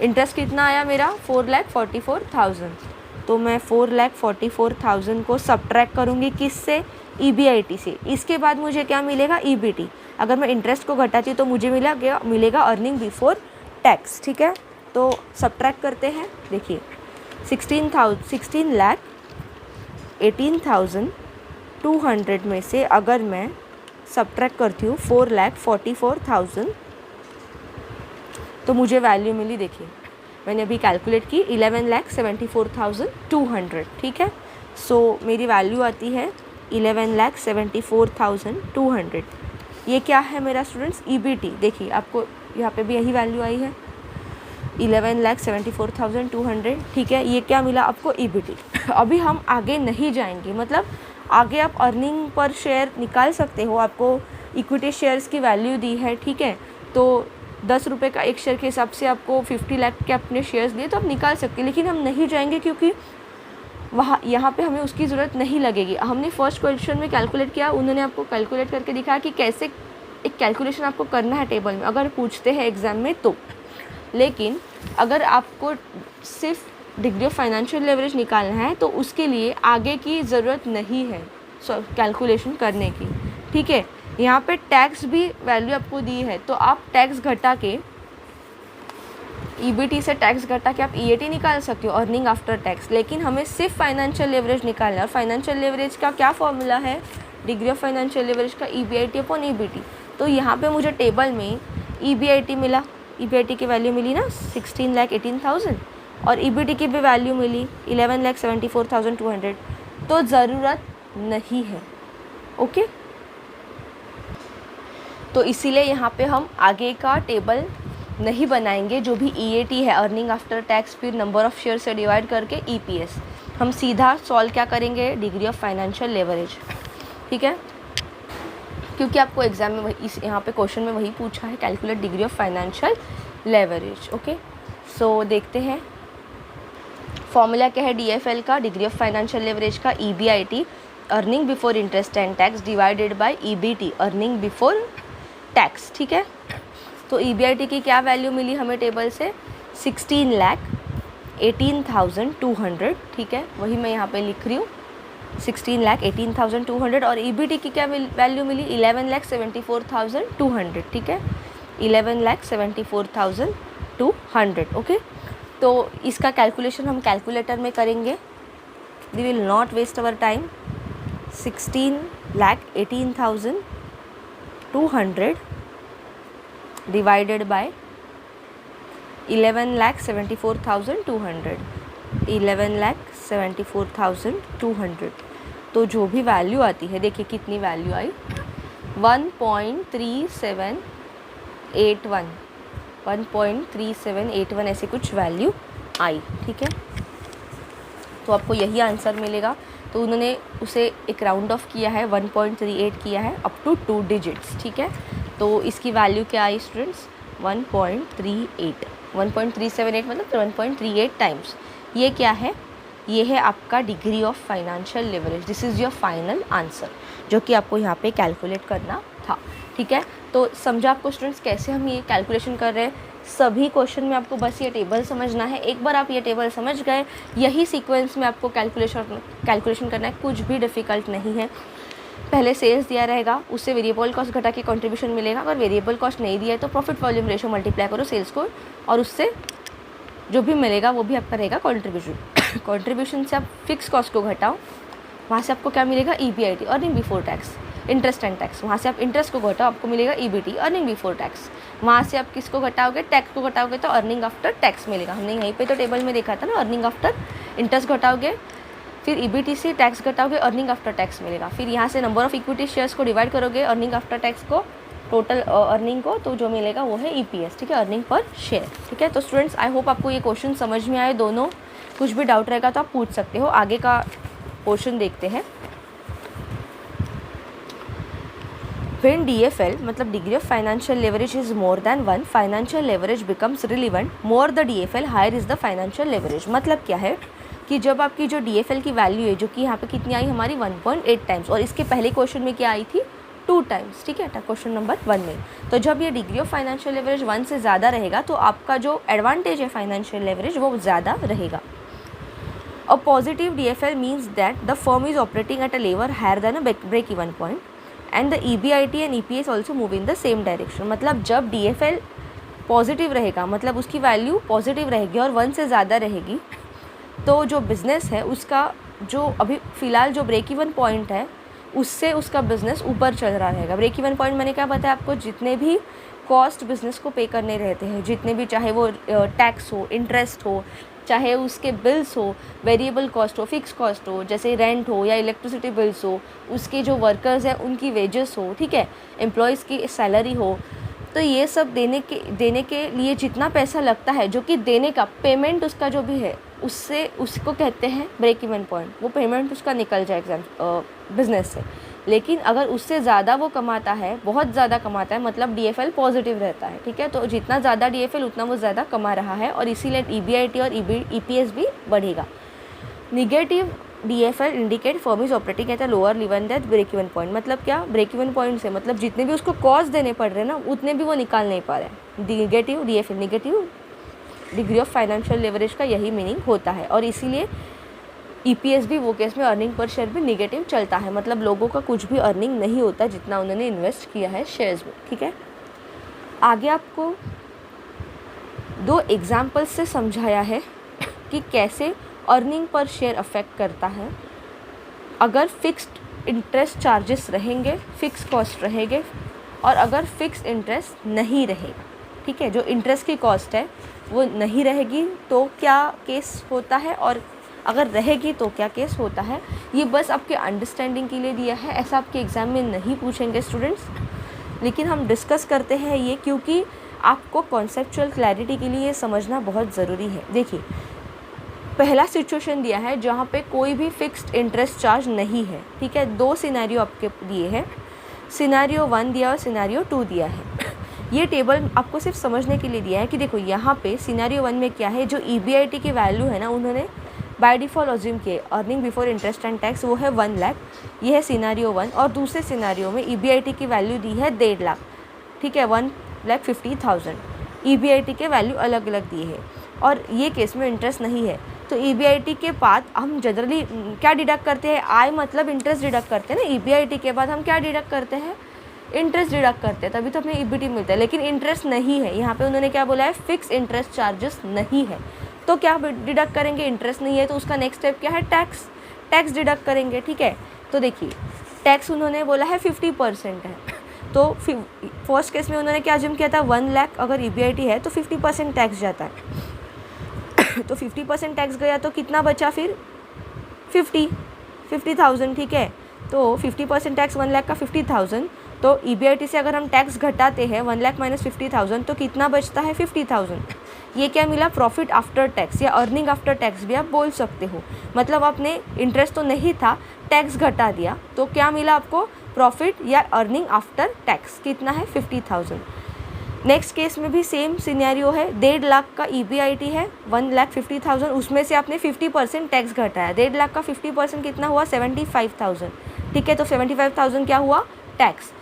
इंटरेस्ट कितना आया मेरा 4,44,000, तो मैं 4,44,000 को सब्ट्रैक्ट करूँगी किससे, EBIT से। इसके बाद मुझे क्या मिलेगा, EBT। अगर मैं इंटरेस्ट को घटाती हूँ तो मुझे मिलेगा अर्निंग बिफोर टैक्स, ठीक है। तो सब्ट्रैक्ट करते हैं, देखिए 16,18,200 में से अगर मैं सब्ट्रैक्ट करती हूँ 4,44,000 तो मुझे वैल्यू मिली, देखिए मैंने अभी कैलकुलेट की 11,74,200, ठीक है। सो मेरी वैल्यू आती है 11,74,200। ये क्या है मेरा स्टूडेंट्स, EBT। देखिए आपको यहाँ पे भी यही वैल्यू आई है 11,74,200, ठीक है। ये क्या मिला आपको, EBT। अभी हम आगे नहीं जाएंगे, मतलब आगे आप अर्निंग पर शेयर निकाल सकते हो, आपको इक्विटी शेयर्स की वैल्यू दी है, ठीक है। तो 10 रुपये का एक शेयर के हिसाब से आपको 50 लाख के अपने शेयर्स दिए तो आप निकाल सकते हैं, लेकिन हम नहीं जाएंगे क्योंकि यहाँ पे हमें उसकी ज़रूरत नहीं लगेगी। हमने फर्स्ट क्वेश्चन में कैलकुलेट किया, उन्होंने आपको कैलकुलेट करके दिखाया कि कैसे एक कैलकुलेशन आपको करना है टेबल में, अगर पूछते हैं एग्ज़ाम में तो। लेकिन अगर आपको सिर्फ डिग्री ऑफ फाइनेंशियल लेवरेज निकालना है तो उसके लिए आगे की ज़रूरत नहीं है कैलकुलेशन करने की, ठीक है। यहाँ पे टैक्स भी वैल्यू आपको दी है, तो आप टैक्स घटा के EBT से टैक्स घटा के आप EAT निकाल सकते हो, अर्निंग आफ्टर टैक्स। लेकिन हमें सिर्फ फाइनेंशियल लेवरेज निकालना है, और फाइनेंशियल लेवरेज का क्या फॉर्मूला है, डिग्री ऑफ फाइनेंशियल लेवरेज का EBIT/EBT। तो यहाँ पे मुझे टेबल में EBIT मिला, EBIT की वैल्यू मिली ना 16,18,000, और EBT की भी वैल्यू मिली 11,74,200। तो ज़रूरत नहीं है, ओके। तो इसीलिए यहाँ पे हम आगे का टेबल नहीं बनाएंगे, जो भी EAT है अर्निंग आफ्टर टैक्स, फिर नंबर ऑफ़ शेयर से डिवाइड करके EPS, हम सीधा सॉल्व क्या करेंगे, डिग्री ऑफ फाइनेंशियल लेवरेज, ठीक है। क्योंकि आपको एग्जाम में वही, इस यहाँ पे क्वेश्चन में वही पूछा है, calculate degree of financial leverage, okay. So देखते हैं फॉर्मूला क्या है DFL का, डिग्री ऑफ फाइनेंशियल लेवरेज का, EBIT earning before interest and tax divided by EBT earning before tax, ठीक है। तो EBIT की क्या वैल्यू मिली हमें टेबल से, 16,18,200, ठीक है। वही मैं यहाँ पे लिख रही हूँ 16,18,200, और EBT की क्या वैल्यू मिली 11,74,200, ठीक है, 11,74,200, ओके। तो इसका कैलकुलेशन हम कैलकुलेटर में करेंगे, we will not waste our time. 16,18,200 divided by 11,74,200, 11,74,200, तो जो भी वैल्यू आती है, देखिए कितनी वैल्यू आई, 1.3781, 1.3781 ऐसे कुछ वैल्यू आई, ठीक है। तो आपको यही आंसर मिलेगा। तो उन्होंने उसे एक राउंड ऑफ किया है, 1.38 किया है अप टू 2 डिजिट्स, ठीक है। तो इसकी वैल्यू क्या आई स्टूडेंट्स, 1.38, 1.378 मतलब 1.38 टाइम्स। ये क्या है, ये है आपका degree of financial leverage. This is your final answer, जो कि आपको यहाँ पे कैलकुलेट करना था, ठीक है। तो समझा आपको स्टूडेंट्स कैसे हम ये कैलकुलेशन कर रहे हैं। सभी क्वेश्चन में आपको बस ये टेबल समझना है। एक बार आप ये टेबल समझ गए, यही सीक्वेंस में आपको कैलकुलेशन करना है, कुछ भी डिफ़िकल्ट नहीं है। पहले सेल्स दिया रहेगा, उससे वेरिएबल कॉस्ट घटा के कंट्रीब्यूशन मिलेगा। अगर वेरिएबल कॉस्ट नहीं दिया है तो प्रॉफिट वॉल्यूम रेशो मल्टीप्लाई करो सेल्स को, और उससे जो भी मिलेगा वो भी आपका रहेगा कंट्रीब्यूशन। कंट्रीब्यूशन से आप फिक्स कॉस्ट को घटाओ, वहाँ से आपको क्या मिलेगा, EBIT earning before tax, interest and tax. वहाँ से आप इंटरेस्ट को घटाओ, आपको मिलेगा EBT अर्निंग बिफोर टैक्स। वहाँ से आप किसको घटाओगे, टैक्स को घटाओगे तो अर्निंग आफ्टर टैक्स मिलेगा। हमने यहीं पे तो टेबल में देखा था ना, अर्निंग आफ्टर इंटरेस्ट घटाओगे, फिर EBT से टैक्स घटाओगे, अर्निंग आफ्टर टैक्स मिलेगा। फिर यहाँ से नंबर ऑफ इक्विटी शेयर्स को डिवाइड करोगे अर्निंग आफ्टर टैक्स को, टोटल अर्निंग को, तो जो मिलेगा वो है EPS, ठीक है, अर्निंग पर शेयर, ठीक है। तो स्टूडेंट्स आई होप आपको ये क्वेश्चन समझ में आए दोनों। कुछ भी डाउट रहेगा तो आप पूछ सकते हो। आगे का क्वेश्चन देखते हैं। When DFL मतलब degree of financial leverage is more than 1, financial leverage becomes relevant, more the DFL higher is the financial leverage. मतलब क्या है कि जब आपकी जो DFL की वैल्यू है, जो कि यहाँ पे कितनी आई हमारी 1.8 टाइम्स, और इसके पहले क्वेश्चन में क्या आई थी 2 टाइम्स, ठीक है, क्वेश्चन नंबर 1 में। तो जब ये डिग्री ऑफ फाइनेंशियल लेवरेज 1 से ज़्यादा रहेगा तो आपका जो एडवांटेज है फाइनेंशियल लेवरेज वो ज़्यादा रहेगा। A positive DFL means that the firm is operating at a level higher than a break even point and the EBIT and EPS also move in the same direction. मतलब जब DFL positive रहेगा, मतलब उसकी value positive रहेगी और 1 से ज़्यादा रहेगी, तो जो बिज़नेस है उसका जो अभी फ़िलहाल जो ब्रेक इवन पॉइंट है उससे उसका बिज़नेस ऊपर चल रहा रहेगा। ब्रेक इवन पॉइंट मैंने क्या बताया आपको, जितने भी कॉस्ट बिज़नेस को पे करने रहते हैं, जितने भी, चाहे वो टैक्स हो, इंटरेस्ट हो, चाहे उसके बिल्स हो, वेरिएबल कॉस्ट हो, फिक्स कॉस्ट हो, जैसे रेंट हो या इलेक्ट्रिसिटी बिल्स हो, उसके जो वर्कर्स हैं उनकी वेजेस हो, ठीक है, एम्प्लॉयज़ की सैलरी हो, तो ये सब देने के लिए जितना पैसा लगता है, जो कि देने का पेमेंट उसका जो भी है उससे, उसको कहते हैं ब्रेक इवन पॉइंट। वो पेमेंट उसका निकल जाए बिज़नेस से। लेकिन अगर उससे ज़्यादा वो कमाता है, बहुत ज़्यादा कमाता है, मतलब DFL पॉजिटिव रहता है, ठीक है। तो जितना ज़्यादा DFL उतना वो ज़्यादा कमा रहा है और इसीलिए EBIT और EPS भी बढ़ेगा। Negative DFL indicate firm is operating at a lower level that break even point. मतलब क्या, ब्रेक इवन पॉइंट से मतलब जितने भी उसको कॉस्ट देने पड़ रहे हैं ना, उतने भी वो निकाल नहीं पा रहे हैं। Negative DFL, negative degree of financial leverage का यही मीनिंग होता है और इसीलिए EPS भी वो केस में अर्निंग पर शेयर भी निगेटिव चलता है। मतलब लोगों का कुछ भी अर्निंग नहीं होता जितना उन्होंने इन्वेस्ट किया है शेयर्स में, ठीक है। आगे आपको 2 एग्जाम्पल्स से समझाया है कि कैसे अर्निंग पर शेयर अफेक्ट करता है। अगर फिक्स्ड इंटरेस्ट चार्जेस रहेंगे, फिक्स कॉस्ट रहेंगे, और अगर फिक्स इंटरेस्ट नहीं रहेगा, ठीक है, जो इंटरेस्ट की कॉस्ट है वो नहीं रहेगी तो क्या केस होता है, और अगर रहेगी तो क्या केस होता है। ये बस आपके अंडरस्टैंडिंग के लिए दिया है, ऐसा आपके एग्ज़ाम में नहीं पूछेंगे स्टूडेंट्स, लेकिन हम डिस्कस करते हैं ये क्योंकि आपको कॉन्सेप्चुअल क्लैरिटी के लिए ये समझना बहुत ज़रूरी है। देखिए, पहला सिचुएशन दिया है जहाँ पे कोई भी फिक्स्ड इंटरेस्ट चार्ज नहीं है, ठीक है। 2 सिनेरियो आपके दिए हैं, सिनेरियो 1 दिया और सिनेरियो 2 दिया है। ये टेबल आपको सिर्फ समझने के लिए दिया है कि देखो यहाँ पे सिनेरियो 1 में क्या है, जो EBIT की वैल्यू है ना, उन्होंने बाय डिफ़ॉल्ट अज्यूम किए earning before interest and tax, वो है 1 लाख। ये है सिनेरियो 1। और दूसरे सिनेरियो में EBIT की वैल्यू दी है 1.5 लाख, ठीक है, 1,50,000। EBIT के वैल्यू अलग अलग दिए हैं और ये केस में इंटरेस्ट नहीं है। तो EBIT के बाद हम जनरली क्या डिडक्ट करते हैं, आय मतलब इंटरेस्ट डिडक्ट करते हैं ना। EBIT के बाद हम क्या डिडक्ट करते हैं, इंटरेस्ट डिडक्ट करते हैं, तभी तो हमें EBIT मिलता है। लेकिन इंटरेस्ट नहीं है, यहाँ पे उन्होंने क्या बोला है, फिक्स इंटरेस्ट चार्जेस नहीं है। तो क्या डिडक्ट करेंगे, इंटरेस्ट नहीं है तो उसका नेक्स्ट स्टेप क्या है, टैक्स डिडक्ट करेंगे, ठीक है। तो देखिए, टैक्स उन्होंने बोला है 50% है, तो फर्स्ट केस में उन्होंने क्या अज्यूम किया था, 1 लाख अगर EBIT है तो 50% टैक्स जाता है। तो 50% टैक्स गया तो कितना बचा फिर, 50,000, ठीक है। तो 50% टैक्स 1 लाख का 50,000, तो EBIT से अगर हम टैक्स घटाते हैं 1 लाख माइनस 50,000 तो कितना बचता है, 50,000। ये क्या मिला, प्रॉफिट आफ्टर टैक्स या अर्निंग आफ्टर टैक्स भी आप बोल सकते हो। मतलब आपने इंटरेस्ट तो नहीं था, टैक्स घटा दिया, तो क्या मिला आपको, प्रॉफिट या अर्निंग आफ्टर टैक्स कितना है, 50,000। नेक्स्ट केस में भी सेम सिनेरियो है, 1.5 लाख का EBIT है, 1,50,000, उसमें से आपने 50% टैक्स घटाया। 1.5 लाख का 50% कितना हुआ, 75,000, ठीक है। तो 75,000 क्या हुआ, टैक्स।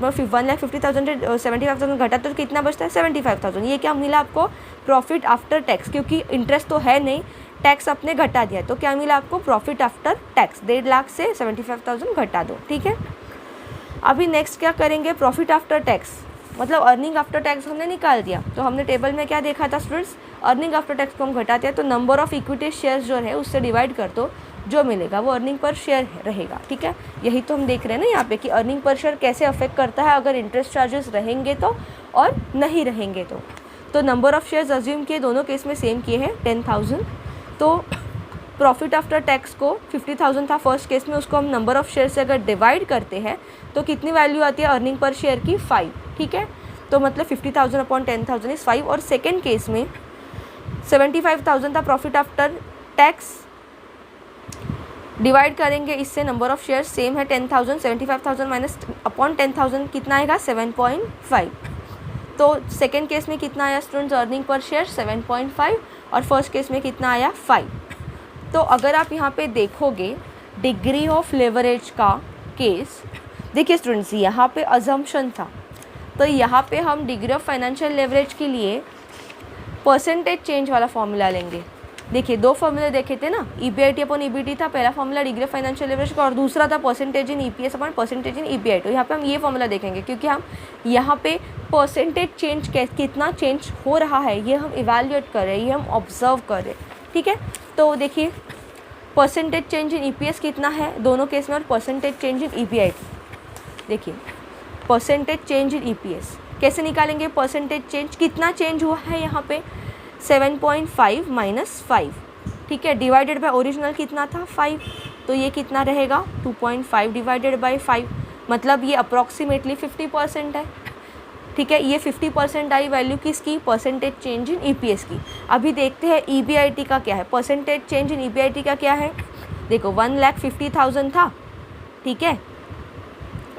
1,50,000 से 75,000 घटा तो कितना बचता है, 75,000। ये क्या मिला आपको, प्रॉफिट आफ्टर टैक्स, क्योंकि इंटरेस्ट तो है नहीं, टैक्स आपने घटा दिया, तो क्या मिला आपको, प्रॉफिट आफ्टर टैक्स। 1.5 लाख से 75,000 घटा दो, ठीक है। अभी नेक्स्ट क्या करेंगे, प्रॉफिट आफ्टर टैक्स, मतलब अर्निंग आफ्टर टैक्स हमने निकाल दिया। तो हमने टेबल में क्या देखा था स्टूडेंट्स, अर्निंग आफ्टर टैक्स को हम घटाते हैं तो नंबर ऑफ इक्विटी शेयर्स जो है उससे डिवाइड कर दो, जो मिलेगा वो अर्निंग पर शेयर रहेगा, ठीक है। यही तो हम देख रहे हैं ना यहाँ पे कि अर्निंग पर शेयर कैसे अफेक्ट करता है अगर इंटरेस्ट चार्जेस रहेंगे तो और नहीं रहेंगे तो नंबर ऑफ शेयर्स अज्यूम किए, दोनों केस में सेम किए हैं 10,000। तो प्रॉफिट आफ्टर टैक्स को 50,000 था फर्स्ट केस में, उसको हम नंबर ऑफ शेयर से अगर डिवाइड करते हैं तो कितनी वैल्यू आती है अर्निंग पर शेयर की, 5, ठीक है। तो मतलब 50,000 अपॉन 10,000 इज़ 5। और सेकेंड केस में 75,000 था प्रॉफिट आफ्टर टैक्स, डिवाइड करेंगे इससे, नंबर ऑफ शेयर सेम है 10,000, 75,000 माइनस अपॉन 10,000 कितना आएगा, 7.5। तो सेकेंड केस में कितना आया स्टूडेंट्स, अर्निंग पर शेयर 7.5, और फर्स्ट केस में कितना आया, 5। तो अगर आप यहाँ पे देखोगे डिग्री ऑफ लेवरेज का केस, देखिए स्टूडेंट्स, यहाँ पे अजम्पशन था, तो यहाँ पे हम डिग्री ऑफ फाइनेंशियल लेवरेज के लिए परसेंटेज चेंज वाला फॉर्मूला लेंगे। देखिए दो फॉर्मूले देखे थे ना, EBIT अपॉन EBT था पहला formula degree of financial leverage का, और दूसरा था percentage in EPS upon percentage in EBIT। तो यहाँ पे हम ये फॉर्मूला देखेंगे, क्योंकि हम यहाँ पे परसेंटेज चेंज कितना चेंज हो रहा है ये हम इवेल्युएट कर रहे हैं, ये हम ऑब्जर्व कर रहे हैं, ठीक है। तो देखिए परसेंटेज चेंज इन EPS कितना है दोनों केस में, और परसेंटेज चेंज इन EBIT। देखिए परसेंटेज चेंज इन EPS कैसे निकालेंगे, परसेंटेज चेंज कितना चेंज हुआ है यहाँ पे 7.5 माइनस 5, ठीक है, डिवाइडेड बाय ओरिजिनल कितना था 5, तो ये कितना रहेगा 2.5 डिवाइडेड बाय 5, मतलब ये अप्रॉक्सीमेटली 50% है, ठीक है। ये 50% आई वैल्यू किसकी, परसेंटेज चेंज इन EPS की। अभी देखते हैं EBIT का क्या है, परसेंटेज चेंज इन EBIT का क्या है। देखो 1,50,000 था, ठीक है,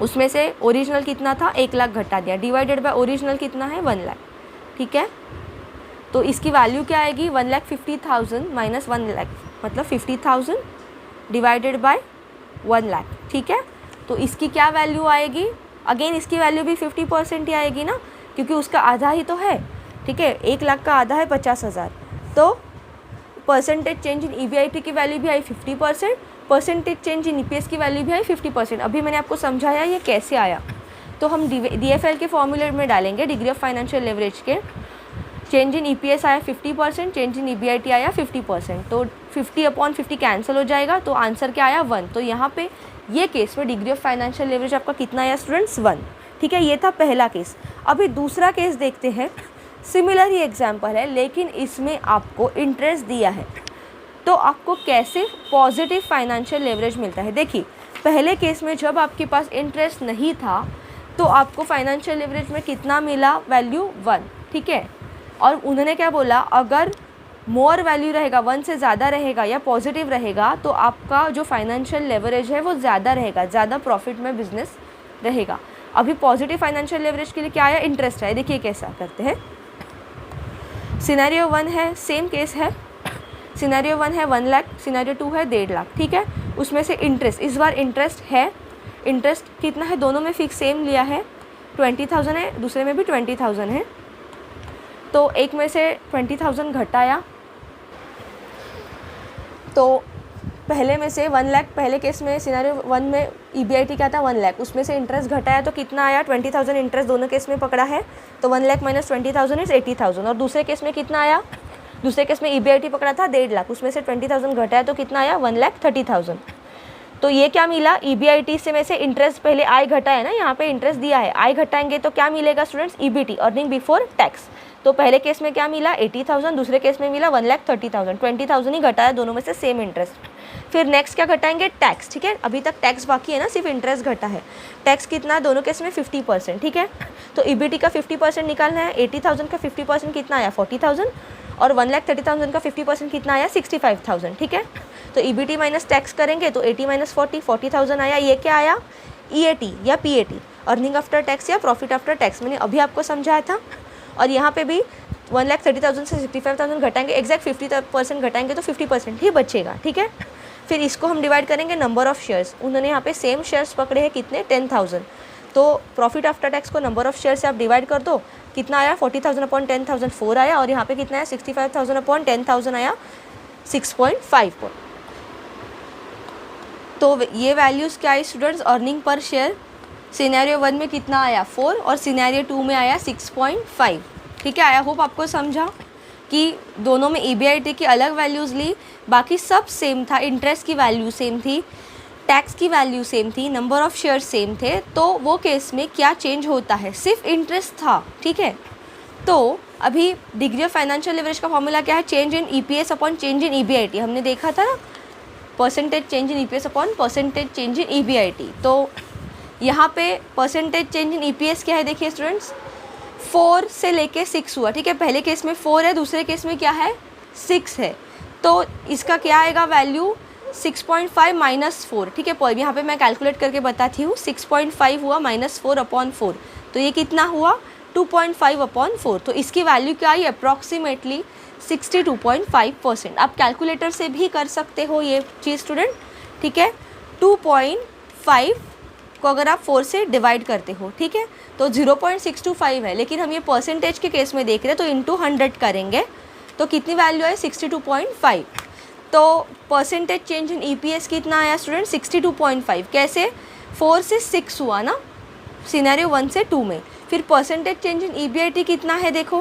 उसमें से ओरिजिनल कितना था 1 लाख घटा दिया, डिवाइडेड बाय ओरिजिनल कितना है 1 लाख, ठीक है। तो इसकी वैल्यू क्या आएगी 1,50,000 माइनस 1 लाख, मतलब 50,000 डिवाइडेड बाय 1 लाख, ठीक है। तो इसकी क्या वैल्यू आएगी, अगेन इसकी वैल्यू भी 50% ही आएगी ना, क्योंकि उसका आधा ही तो है, ठीक है, 1 लाख का आधा है 50,000। तो परसेंटेज चेंज इन EBIT की वैल्यू भी आई 50%, परसेंटेज चेंज इन EPS की वैल्यू भी आई 50%। अभी मैंने आपको समझाया ये कैसे आया, तो हम DFL के फॉर्मूले में डालेंगे, डिग्री ऑफ फाइनेंशियल लेवरेज के। चेंज इन EPS आया 50%, चेंज इन EBIT आया 50%, तो 50/50 कैंसिल हो जाएगा, तो आंसर क्या आया 1। तो यहाँ पे ये केस में डिग्री ऑफ फाइनेंशियल लेवरेज आपका कितना आया स्टूडेंट्स 1, ठीक है। ये था पहला केस। अभी दूसरा केस देखते हैं, सिमिलर ही एग्जाम्पल है, लेकिन इसमें आपको इंटरेस्ट दिया है, तो आपको कैसे पॉजिटिव फाइनेंशियल लेवरेज मिलता है। देखिए पहले केस में जब आपके पास इंटरेस्ट नहीं था तो आपको फाइनेंशियल लेवरेज में कितना मिला, वैल्यू 1, ठीक है। और उन्होंने क्या बोला, अगर मोर वैल्यू रहेगा 1 से ज़्यादा रहेगा या पॉजिटिव रहेगा तो आपका जो फाइनेंशियल लेवरेज है वो ज़्यादा रहेगा, ज़्यादा प्रॉफिट में बिजनेस रहेगा। अभी पॉजिटिव फाइनेंशियल लेवरेज के लिए क्या आया, इंटरेस्ट है। देखिए कैसा करते हैं, सिनेरियो 1 है, सेम केस है, सिनेरियो 1 है 1 लाख, सिनेरियो 2 है 1.5 लाख, ठीक है। उसमें से इंटरेस्ट, इस बार इंटरेस्ट है, इंटरेस्ट कितना है दोनों में फिक्स सेम लिया है, 20,000 है, दूसरे में भी 20,000 है, तो एक में से 20,000 घटाया, तो पहले में से 1 लाख, पहले केस में सिनेरियो 1 में EBIT क्या था 1 लाख, उसमें से इंटरेस्ट घटाया तो कितना आया 20,000, इंटरेस्ट दोनों केस में पकड़ा है, तो 1 लाख माइनस 20,000 इज 80,000। और दूसरे केस में कितना आया, दूसरे केस में EBIT पकड़ा था 1.5 लाख, उसमें से 20,000 घटाया तो कितना आया 1,30,000। तो ये क्या मिला, EBIT से में से इंटरेस्ट पहले आई घटा है ना, यहाँ पे इंटरेस्ट दिया है, आई घटाएंगे तो क्या मिलेगा students, EBT earning before tax. तो पहले केस में क्या मिला 80,000, दूसरे केस में मिला 1,30,000, 20,000 ही घटाया दोनों में से सेम इंटरेस्ट। फिर नेक्स्ट क्या घटाएंगे, टैक्स, ठीक है। अभी तक टैक्स बाकी है ना, सिर्फ इंटरेस्ट घटा है। टैक्स कितना, दोनों केस में 50%, ठीक है। तो EBT का 50% निकालना है, 80,000 का 50% कितना आया 40,000, और 1,30,000 का 50% कितना आया 65,000, ठीक है। तो EBT माइनस टैक्स करेंगे तो 80 माइनस 40, 40,000 आया। ये क्या आया, EAT या PAT, अर्निंग आफ्टर टैक्स या प्रॉफिट आफ्टर टैक्स, मैंने अभी आपको समझाया था। और यहाँ पे भी 1,30,000 से 65,000 घटाएंगे, एग्जैक्ट 50% घटाएंगे तो 50% ही बचेगा, ठीक है। फिर इसको हम डिवाइड करेंगे नंबर ऑफ़ शेयर्स, उन्होंने यहाँ पे सेम शेयर्स पकड़े हैं कितने 10,000, तो प्रॉफिट आफ्टर टैक्स को नंबर ऑफ़ शेयर से आप डिवाइड कर दो, कितना आया 40,000 अपॉन 10,000 4 आया, और यहाँ पे कितना आया 65,000 अपॉन 10,000 आया 6.5। तो ये वैल्यूज़ क्या है students, earning per share scenario 1 में कितना आया 4 और सिनेरियो 2 में आया 6.5, ठीक है। आई होप आपको समझा कि दोनों में EBIT की अलग वैल्यूज़ ली, बाकी सब सेम था, इंटरेस्ट की वैल्यू सेम थी, टैक्स की वैल्यू सेम थी, नंबर ऑफ़ शेयर सेम थे। तो वो केस में क्या चेंज होता है, सिर्फ इंटरेस्ट था, ठीक है। तो अभी डिग्री ऑफ फाइनेंशियल लेवरेज का फॉर्मूला क्या है, change in EPS upon change in EBIT, हमने देखा था ना, percentage change in EPS upon percentage change in EBIT। तो यहाँ पे परसेंटेज चेंज इन EPS क्या है, देखिए स्टूडेंट्स 4 से लेके 6 हुआ, ठीक है। पहले केस में 4 है, दूसरे केस में क्या है 6 है, तो इसका क्या आएगा वैल्यू 6.5 माइनस 4, ठीक है। पर यहाँ पे मैं कैलकुलेट करके बताती हूँ, 6.5 हुआ माइनस 4 अपॉन 4, तो ये कितना हुआ 2.5 अपॉन 4। तो इसकी वैल्यू क्या आई अप्रॉक्सीमेटली 62.5%। आप कैलकुलेटर से भी कर सकते हो ये चीज़ स्टूडेंट, ठीक है। 2.5 को अगर आप 4 से डिवाइड करते हो, ठीक है, तो 0.625 है, लेकिन हम ये परसेंटेज के केस में देख रहे हैं तो इंटू 100 करेंगे तो कितनी वैल्यू है 62.5। तो परसेंटेज चेंज इन EPS कितना आया स्टूडेंट 62.5। कैसे 4 से 6 हुआ ना सिनेरियो 1 से 2 में। फिर परसेंटेज चेंज इन EBIT कितना है, देखो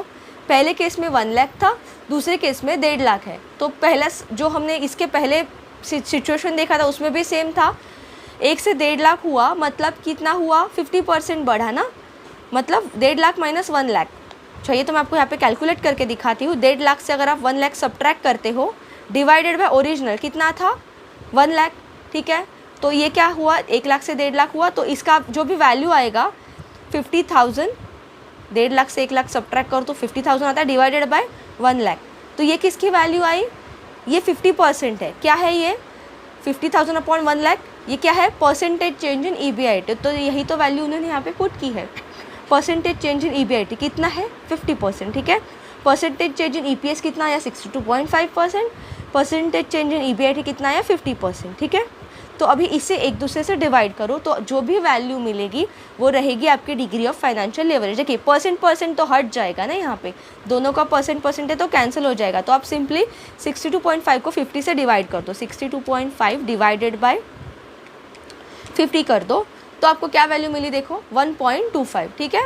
पहले केस में 1 लाख था, दूसरे केस में 1.5 लाख है। तो पहला जो हमने इसके पहले सिचुएशन देखा था उसमें भी सेम था, 1 से 1.5 लाख हुआ मतलब कितना हुआ 50% बढ़ा ना, मतलब 1.5 लाख माइनस 1 लाख। चाहिए तो मैं आपको यहाँ पे कैलकुलेट करके दिखाती हूँ। 1.5 लाख से अगर आप 1 लाख सब्ट्रैक्ट करते हो डिवाइडेड बाय ओरिजिनल कितना था 1 लाख, ठीक है, तो ये क्या हुआ 1 लाख से 1.5 लाख हुआ, तो इसका जो भी वैल्यू आएगा 50,000। 1.5 लाख से 1 लाख सब्ट्रैक्ट करो तो 50,000 आता है डिवाइडेड बाय 1 लाख। तो ये किसकी वैल्यू आई, ये 50% है। क्या है ये 50,000 अपॉन 1 लाख, ये क्या है परसेंटेज चेंज इन EBIT। तो यही तो वैल्यू उन्होंने यहाँ पे पुट की है। परसेंटेज चेंज इन EBIT कितना है 50%, ठीक है। परसेंटेज चेंज इन EPS कितना आया 62.5%। परसेंटेज चेंज इन EBIT कितना आया 50%, ठीक है। तो अभी इसे एक दूसरे से डिवाइड करो तो जो भी वैल्यू मिलेगी वो रहेगी आपकी डिग्री ऑफ फाइनेंशियल लेवरेज। देखिए परसेंट तो हट जाएगा ना, यहाँ पे दोनों का परसेंट है तो कैंसिल हो जाएगा। तो आप सिंपली 62.5 को 50 से डिवाइड कर दो, 62.5 डिवाइडेड बाय 50 कर दो तो आपको क्या वैल्यू मिली देखो 1.25, ठीक है।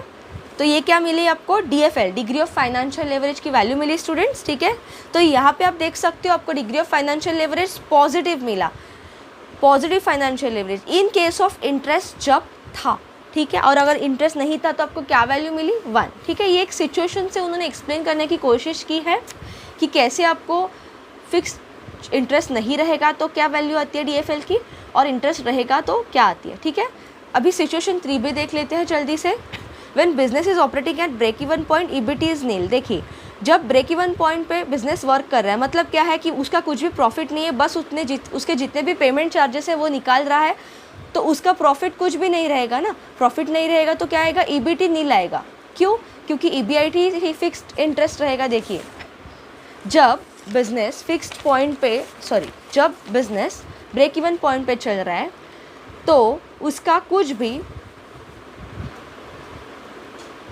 तो ये क्या मिली आपको DFL degree of financial leverage की वैल्यू मिली स्टूडेंट्स, ठीक है। तो यहाँ पे आप देख सकते हो आपको degree of financial leverage positive मिला, positive financial leverage in case of interest जब था, ठीक है। और अगर इंटरेस्ट नहीं था तो आपको क्या वैल्यू मिली 1, ठीक है। ये एक सिचुएशन से उन्होंने एक्सप्लेन करने की कोशिश की है कि कैसे आपको फिक्स इंटरेस्ट नहीं रहेगा तो क्या वैल्यू आती है DFL की, और इंटरेस्ट रहेगा तो क्या आती है, ठीक है। अभी सिचुएशन 3 भी देख लेते हैं जल्दी से। When business is operating at break even point EBIT is nil. देखिए जब ब्रेक इवन पॉइंट पे बिजनेस वर्क कर रहा है मतलब क्या है कि उसका कुछ भी प्रॉफिट नहीं है, बस उसके जितने भी पेमेंट चार्जेस है वो निकाल रहा है, तो उसका प्रॉफिट कुछ भी नहीं रहेगा ना। प्रॉफिट नहीं रहेगा तो क्या आएगा EBIT नील आएगा। क्यों, क्योंकि EBIT ही फिक्स्ड इंटरेस्ट रहेगा। देखिए जब बिजनेस फिक्स्ड पॉइंट पे जब बिजनेस ब्रेक इवन पॉइंट पे चल रहा है तो उसका कुछ भी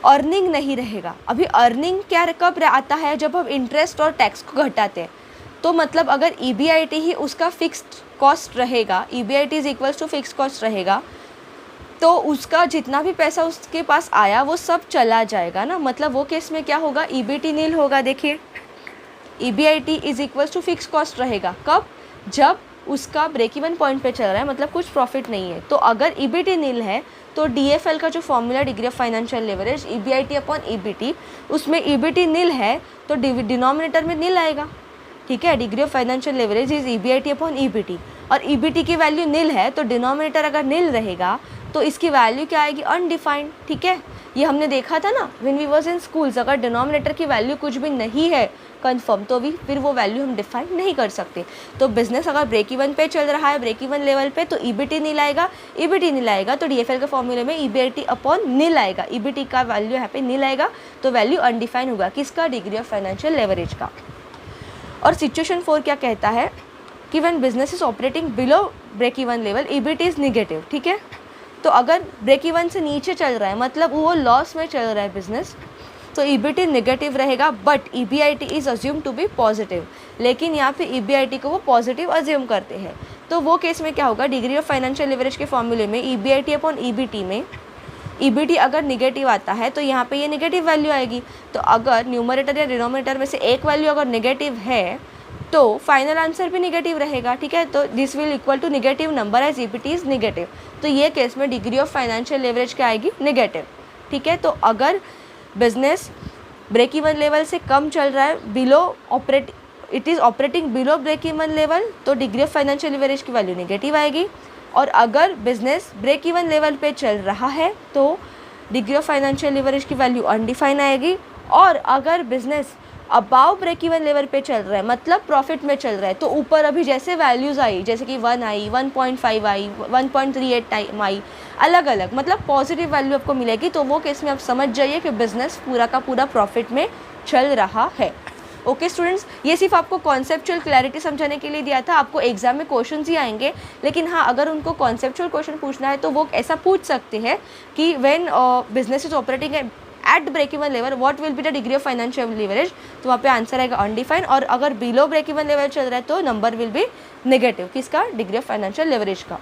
अर्निंग नहीं रहेगा। अभी अर्निंग क्या कब आता है, जब हम इंटरेस्ट और टैक्स को घटाते हैं। तो मतलब अगर EBIT ही उसका फिक्स्ड कॉस्ट रहेगा, EBIT is equals to fixed cost रहेगा, तो उसका जितना भी पैसा उसके पास आया वो सब चला जाएगा ना। मतलब वो केस में क्या होगा EBIT नील होगा। देखिए EBIT is equals to fixed cost रहेगा कब, जब उसका ब्रेक इवन पॉइंट पे चल रहा है, मतलब कुछ प्रॉफिट नहीं है। तो अगर EBIT नील है तो DFL का जो formula degree of financial leverage EBIT upon EBT, उसमें EBIT नील है तो डिनोमिनेटर में नील आएगा, ठीक है। Degree of financial leverage is EBIT upon EBT, और EBT की वैल्यू नील है तो डिनोमिनेटर अगर नील रहेगा तो इसकी वैल्यू क्या आएगी अनडिफाइंड, ठीक है। ये हमने देखा था ना when we was in schools, अगर डिनोमिनेटर की वैल्यू कुछ भी नहीं है कंफर्म तो भी फिर वो वैल्यू हम डिफाइन नहीं कर सकते। तो बिजनेस अगर ब्रेक इवन पे चल रहा है, ब्रेक इवन लेवल पे, तो EBIT नील आएगा, EBIT नील आएगा तो DFL के फॉर्मूले में EBIT अपॉन नील आएगा, EBIT का वैल्यू यहाँ पे नील आएगा तो वैल्यू अनडिफाइन होगा किसका, डिग्री ऑफ फाइनेंशियल लेवरेज का। और सिचुएशन 4 क्या कहता है कि when business is operating below break even level EBIT is negative, ठीक है। तो अगर ब्रेक इवन से नीचे चल रहा है मतलब वो लॉस में चल रहा है बिजनेस, तो EBIT नेगेटिव रहेगा but EBIT is assume to be positive. लेकिन यहाँ पे EBIT को वो पॉजिटिव अज्यूम करते हैं, तो वो केस में क्या होगा डिग्री ऑफ फाइनेंशियल लेवरेज के फॉर्मूले में EBIT अपॉन EBT में EBT अगर निगेटिव आता है तो यहाँ पे ये नेगेटिव वैल्यू आएगी। तो अगर न्यूमरेटर या डिनोमिनेटर में से एक वैल्यू अगर नेगेटिव है तो फाइनल आंसर भी नेगेटिव रहेगा, ठीक है। तो this will equal to negative number as EBT is negative. तो ये केस में डिग्री ऑफ फाइनेंशियल लेवरेज क्या आएगी नेगेटिव, ठीक है। तो अगर बिजनेस ब्रेक इवन लेवल से कम चल रहा है, it is operating below break even level, तो डिग्री ऑफ फाइनेंशियल लेवरेज की वैल्यू नेगेटिव आएगी। और अगर बिजनेस ब्रेक इवन लेवल पे चल रहा है तो डिग्री ऑफ फाइनेंशियल लेवरेज की वैल्यू अनडिफाइन आएगी। और अगर business above break even level पे चल रहा है मतलब प्रॉफिट में चल रहा है, तो ऊपर अभी जैसे वैल्यूज़ आई जैसे कि 1 आई, 1.5 आई, 1.38 आई, अलग अलग मतलब पॉजिटिव वैल्यू आपको मिलेगी। तो वो केस में आप समझ जाइए कि बिजनेस पूरा का पूरा प्रॉफिट में चल रहा है। ओके स्टूडेंट्स, ये सिर्फ आपको कॉन्सेप्चुअल क्लैरिटी समझाने के लिए दिया था, आपको एग्जाम में क्वेश्चंस ही आएंगे, लेकिन हाँ अगर उनको कॉन्सेप्चुअल क्वेश्चन पूछना है तो वो ऐसा पूछ सकते हैं कि when business is operating at break even level what will be the degree of financial leverage, तो वहाँ पे आंसर आएगा अनडिफाइंड, और अगर बिलो ब्रेक इवन लेवल चल रहा है तो नंबर विल बी नेगेटिव, किसका, डिग्री ऑफ फाइनेंशियल लेवरेज का।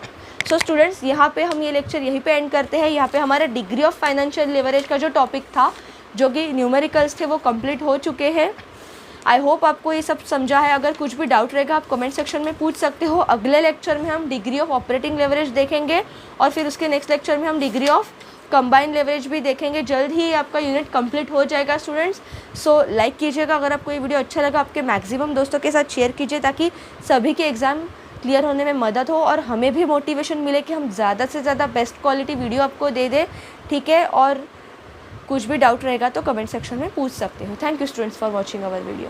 सो स्टूडेंट्स, यहाँ पे हम ये लेक्चर यहीं पे एंड करते हैं। यहाँ पे हमारा डिग्री ऑफ फाइनेंशियल लेवरेज का जो टॉपिक था, जो कि न्यूमेरिकल्स थे, वो कंप्लीट हो चुके हैं। आई होप आपको ये सब समझा है। अगर कुछ भी डाउट रहेगा आप कमेंट सेक्शन में पूछ सकते हो। अगले लेक्चर में हम डिग्री ऑफ ऑपरेटिंग लेवरेज देखेंगे और फिर उसके नेक्स्ट लेक्चर में हम डिग्री ऑफ कंबाइंड लेवरेज भी देखेंगे। जल्द ही आपका यूनिट कंप्लीट हो जाएगा स्टूडेंट्स। सो लाइक कीजिएगा अगर आपको ये वीडियो अच्छा लगा, आपके मैक्सिमम दोस्तों के साथ शेयर कीजिए ताकि सभी के एग्ज़ाम क्लियर होने में मदद हो और हमें भी मोटिवेशन मिले कि हम ज़्यादा से ज़्यादा बेस्ट क्वालिटी वीडियो आपको दे दें, ठीक है। और कुछ भी डाउट रहेगा तो कमेंट सेक्शन में पूछ सकते हो। Thank you students for watching our video.